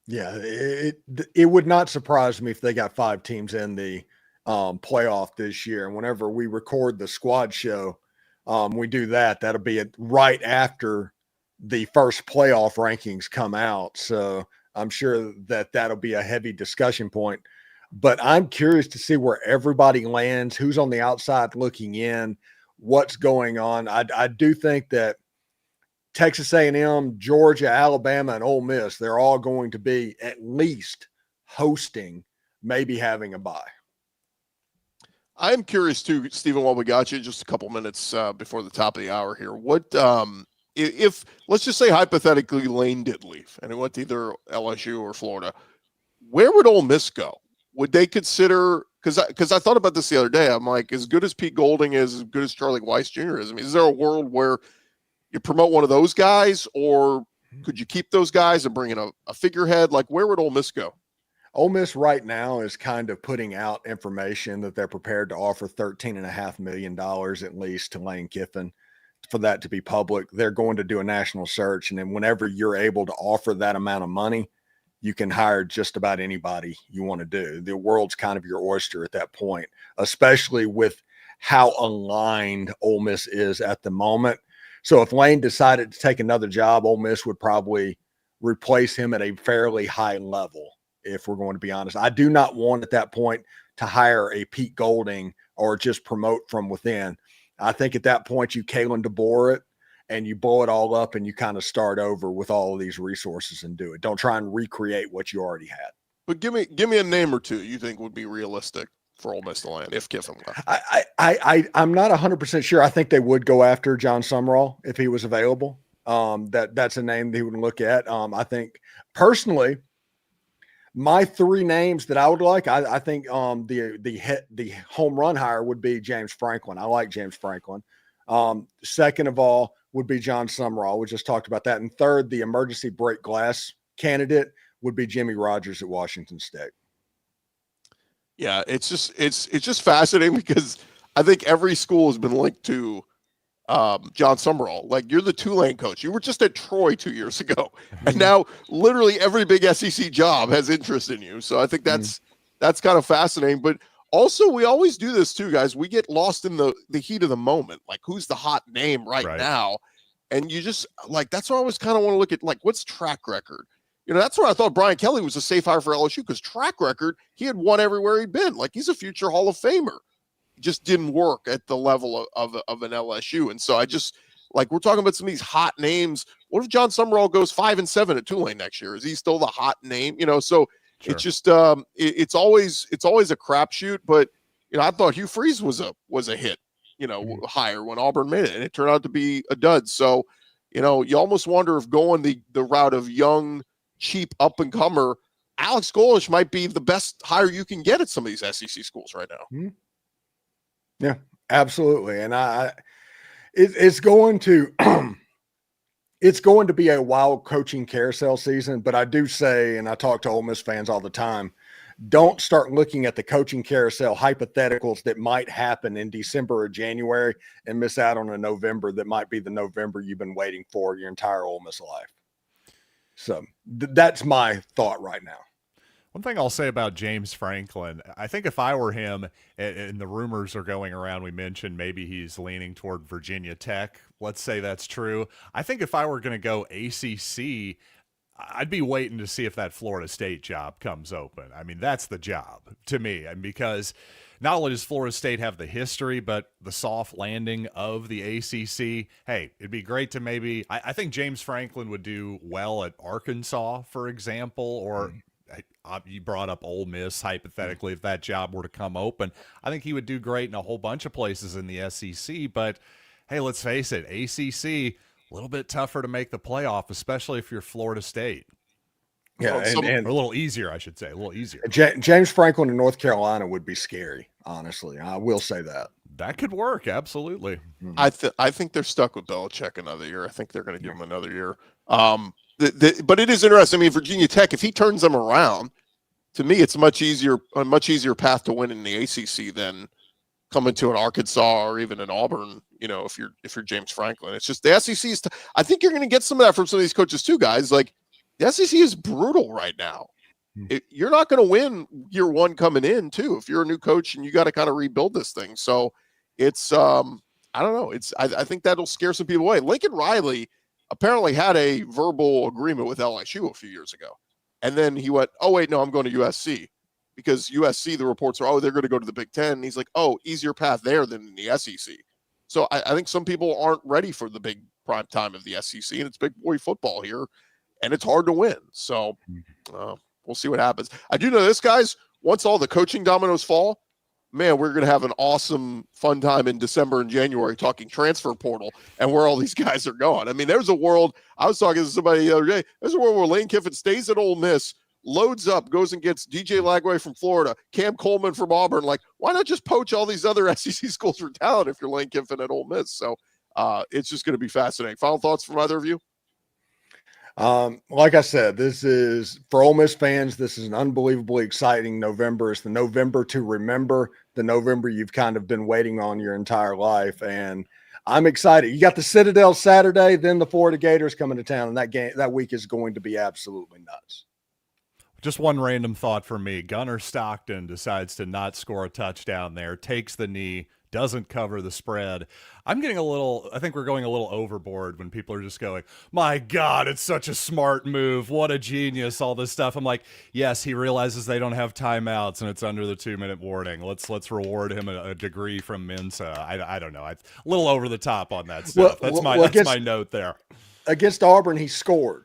Yeah, it would not surprise me if they got 5 teams in the playoff this year. And whenever we record the squad show, we do that. That'll be right after the first playoff rankings come out. So I'm sure that'll be a heavy discussion point. But I'm curious to see where everybody lands, who's on the outside looking in, what's going on. I do think that Texas A&M, Georgia, Alabama, and Ole Miss, they're all going to be at least hosting, maybe having a bye. I'm curious too, Stephen, while we got you, just a couple minutes before the top of the hour here. What if let's just say hypothetically Lane did leave and it went to either LSU or Florida, where would Ole Miss go? Would they consider, because I thought about this the other day, I'm like, as good as Pete Golding is, as good as Charlie Weiss Jr. is, I mean, is there a world where you promote one of those guys, or could you keep those guys and bring in a figurehead? Like, where would Ole Miss go? Ole Miss right now is kind of putting out information that they're prepared to offer $13.5 million at least to Lane Kiffin for that to be public. They're going to do a national search. And then whenever you're able to offer that amount of money, you can hire just about anybody you want to do. The world's kind of your oyster at that point, especially with how aligned Ole Miss is at the moment. So if Lane decided to take another job, Ole Miss would probably replace him at a fairly high level, if we're going to be honest. I do not want at that point to hire a Pete Golding or just promote from within. I think at that point you Kalen DeBoer it and you blow it all up and you kind of start over with all of these resources and do it. Don't try and recreate what you already had. But give me a name or two you think would be realistic for Ole Miss to land if Kiffin left. I'm not 100% sure. I think they would go after John Sumrall if he was available. That's a name they would look at. I think personally, my three names that I would like, I think the home run hire would be James Franklin. I like James Franklin. Second of all would be John Sumrall. We just talked about that. And third, the emergency break glass candidate would be Jimmy Rogers at Washington State. Yeah, it's just fascinating because I think every school has been linked to John Sumrall. Like, you're the Tulane coach. You were just at Troy 2 years ago, and now literally every big SEC job has interest in you. So I think that's kind of fascinating. But also, we always do this too, guys. We get lost in the heat of the moment. Like, who's the hot name right now? And you just like, that's why I always kind of want to look at, like, what's track record. You know, that's where I thought Brian Kelly was a safe hire for LSU, because track record, he had won everywhere he'd been. Like, he's a future Hall of Famer. Just didn't work at the level of an LSU. And so I just, like, we're talking about some of these hot names. What if John Sumrall goes 5-7 at Tulane next year? Is he still the hot name? You know, so it's just it's always a crapshoot. But you know, I thought Hugh Freeze was a hit, you know, hire when Auburn made it, and it turned out to be a dud. So, you know, you almost wonder if going the route of young, cheap up and comer, Alex Golesh might be the best hire you can get at some of these SEC schools right now. Mm-hmm. Yeah, absolutely. And it's going to be a wild coaching carousel season. But I do say, and I talk to Ole Miss fans all the time, don't start looking at the coaching carousel hypotheticals that might happen in December or January and miss out on a November that might be the November you've been waiting for your entire Ole Miss life. So that's my thought right now. One thing I'll say about James Franklin, I think if I were him, and the rumors are going around, we mentioned maybe he's leaning toward Virginia Tech. Let's say that's true. I think if I were going to go ACC, I'd be waiting to see if that Florida State job comes open. I mean, that's the job to me. And because not only does Florida State have the history, but the soft landing of the ACC, hey, it'd be great to maybe, I think James Franklin would do well at Arkansas, for example, or you brought up Ole Miss, hypothetically, if that job were to come open. I think he would do great in a whole bunch of places in the SEC. But, hey, let's face it, ACC, a little bit tougher to make the playoff, especially if you're Florida State. Yeah, and or a little easier, I should say, a little easier. James Franklin in North Carolina would be scary, honestly. I will say that. That could work, absolutely. Mm-hmm. I think they're stuck with Belichick another year. I think they're going to give him another year. But it is interesting. I mean, Virginia Tech, if he turns them around, to me, it's a much easier path to win in the ACC than coming to an Arkansas or even an Auburn. You know, if you're James Franklin, it's just the SEC is. I think you're going to get some of that from some of these coaches too, guys. Like, the SEC is brutal right now. You're not going to win year one coming in too if you're a new coach and you got to kind of rebuild this thing. So it's I don't know. I think that'll scare some people away. Lincoln Riley apparently had a verbal agreement with LSU a few years ago. And then he went, oh, wait, no, I'm going to USC. Because USC, the reports are, oh, they're going to go to the Big Ten. And he's like, oh, easier path there than in the SEC. So I think some people aren't ready for the big prime time of the SEC, and it's big boy football here, and it's hard to win. So we'll see what happens. I do know this, guys, once all the coaching dominoes fall, man, we're going to have an awesome, fun time in December and January talking transfer portal and where all these guys are going. I mean, there's a world, I was talking to somebody the other day, there's a world where Lane Kiffin stays at Ole Miss, loads up, goes and gets DJ Lagway from Florida, Cam Coleman from Auburn. Like, why not just poach all these other SEC schools for talent if you're Lane Kiffin at Ole Miss? So it's just going to be fascinating. Final thoughts from either of you? Like I said, this is for Ole Miss fans. This is an unbelievably exciting November. It's the November to remember, the November you've kind of been waiting on your entire life. And I'm excited. You got the Citadel Saturday, then the Florida Gators coming to town, and that week is going to be absolutely nuts. Just one random thought for me. Gunnar Stockton decides to not score a touchdown there, takes the knee, doesn't cover the spread. I think we're going a little overboard when people are just going, my God, it's such a smart move. What a genius, all this stuff. I'm like, yes, he realizes they don't have timeouts and it's under the 2-minute warning. Let's reward him a degree from Mensa. I don't know. A little over the top on that stuff. That's my note there. Against Auburn, he scored.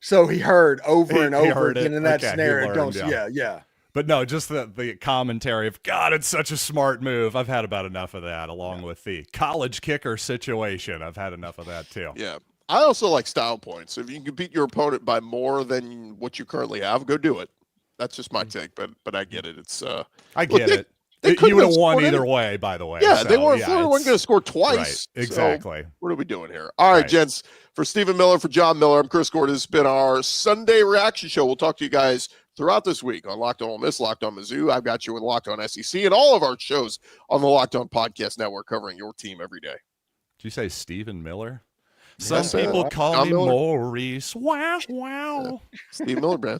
So he heard over and over again in that scenario. Yeah. But no, just the commentary of, God, it's such a smart move. I've had about enough of that, along with the college kicker situation. I've had enough of that, too. Yeah. I also like style points. If you can beat your opponent by more than what you currently have, go do it. That's just my take, but I get it. It's I get it. You would have won either way, by the way. Yeah, so, they weren't going to score twice. Right, exactly. So what are we doing here? All right, gents. For Stephen Miller, for John Miller, I'm Chris Gordy. This has been our Sunday reaction show. We'll talk to you guys throughout this week on Locked On Ole Miss, Locked On Mizzou. I've got you in Locked On SEC and all of our shows on the Locked On Podcast Network covering your team every day. Did you say Stephen Miller? Yes, Some people call me Miller. Maurice. Wow. Steve Miller, man.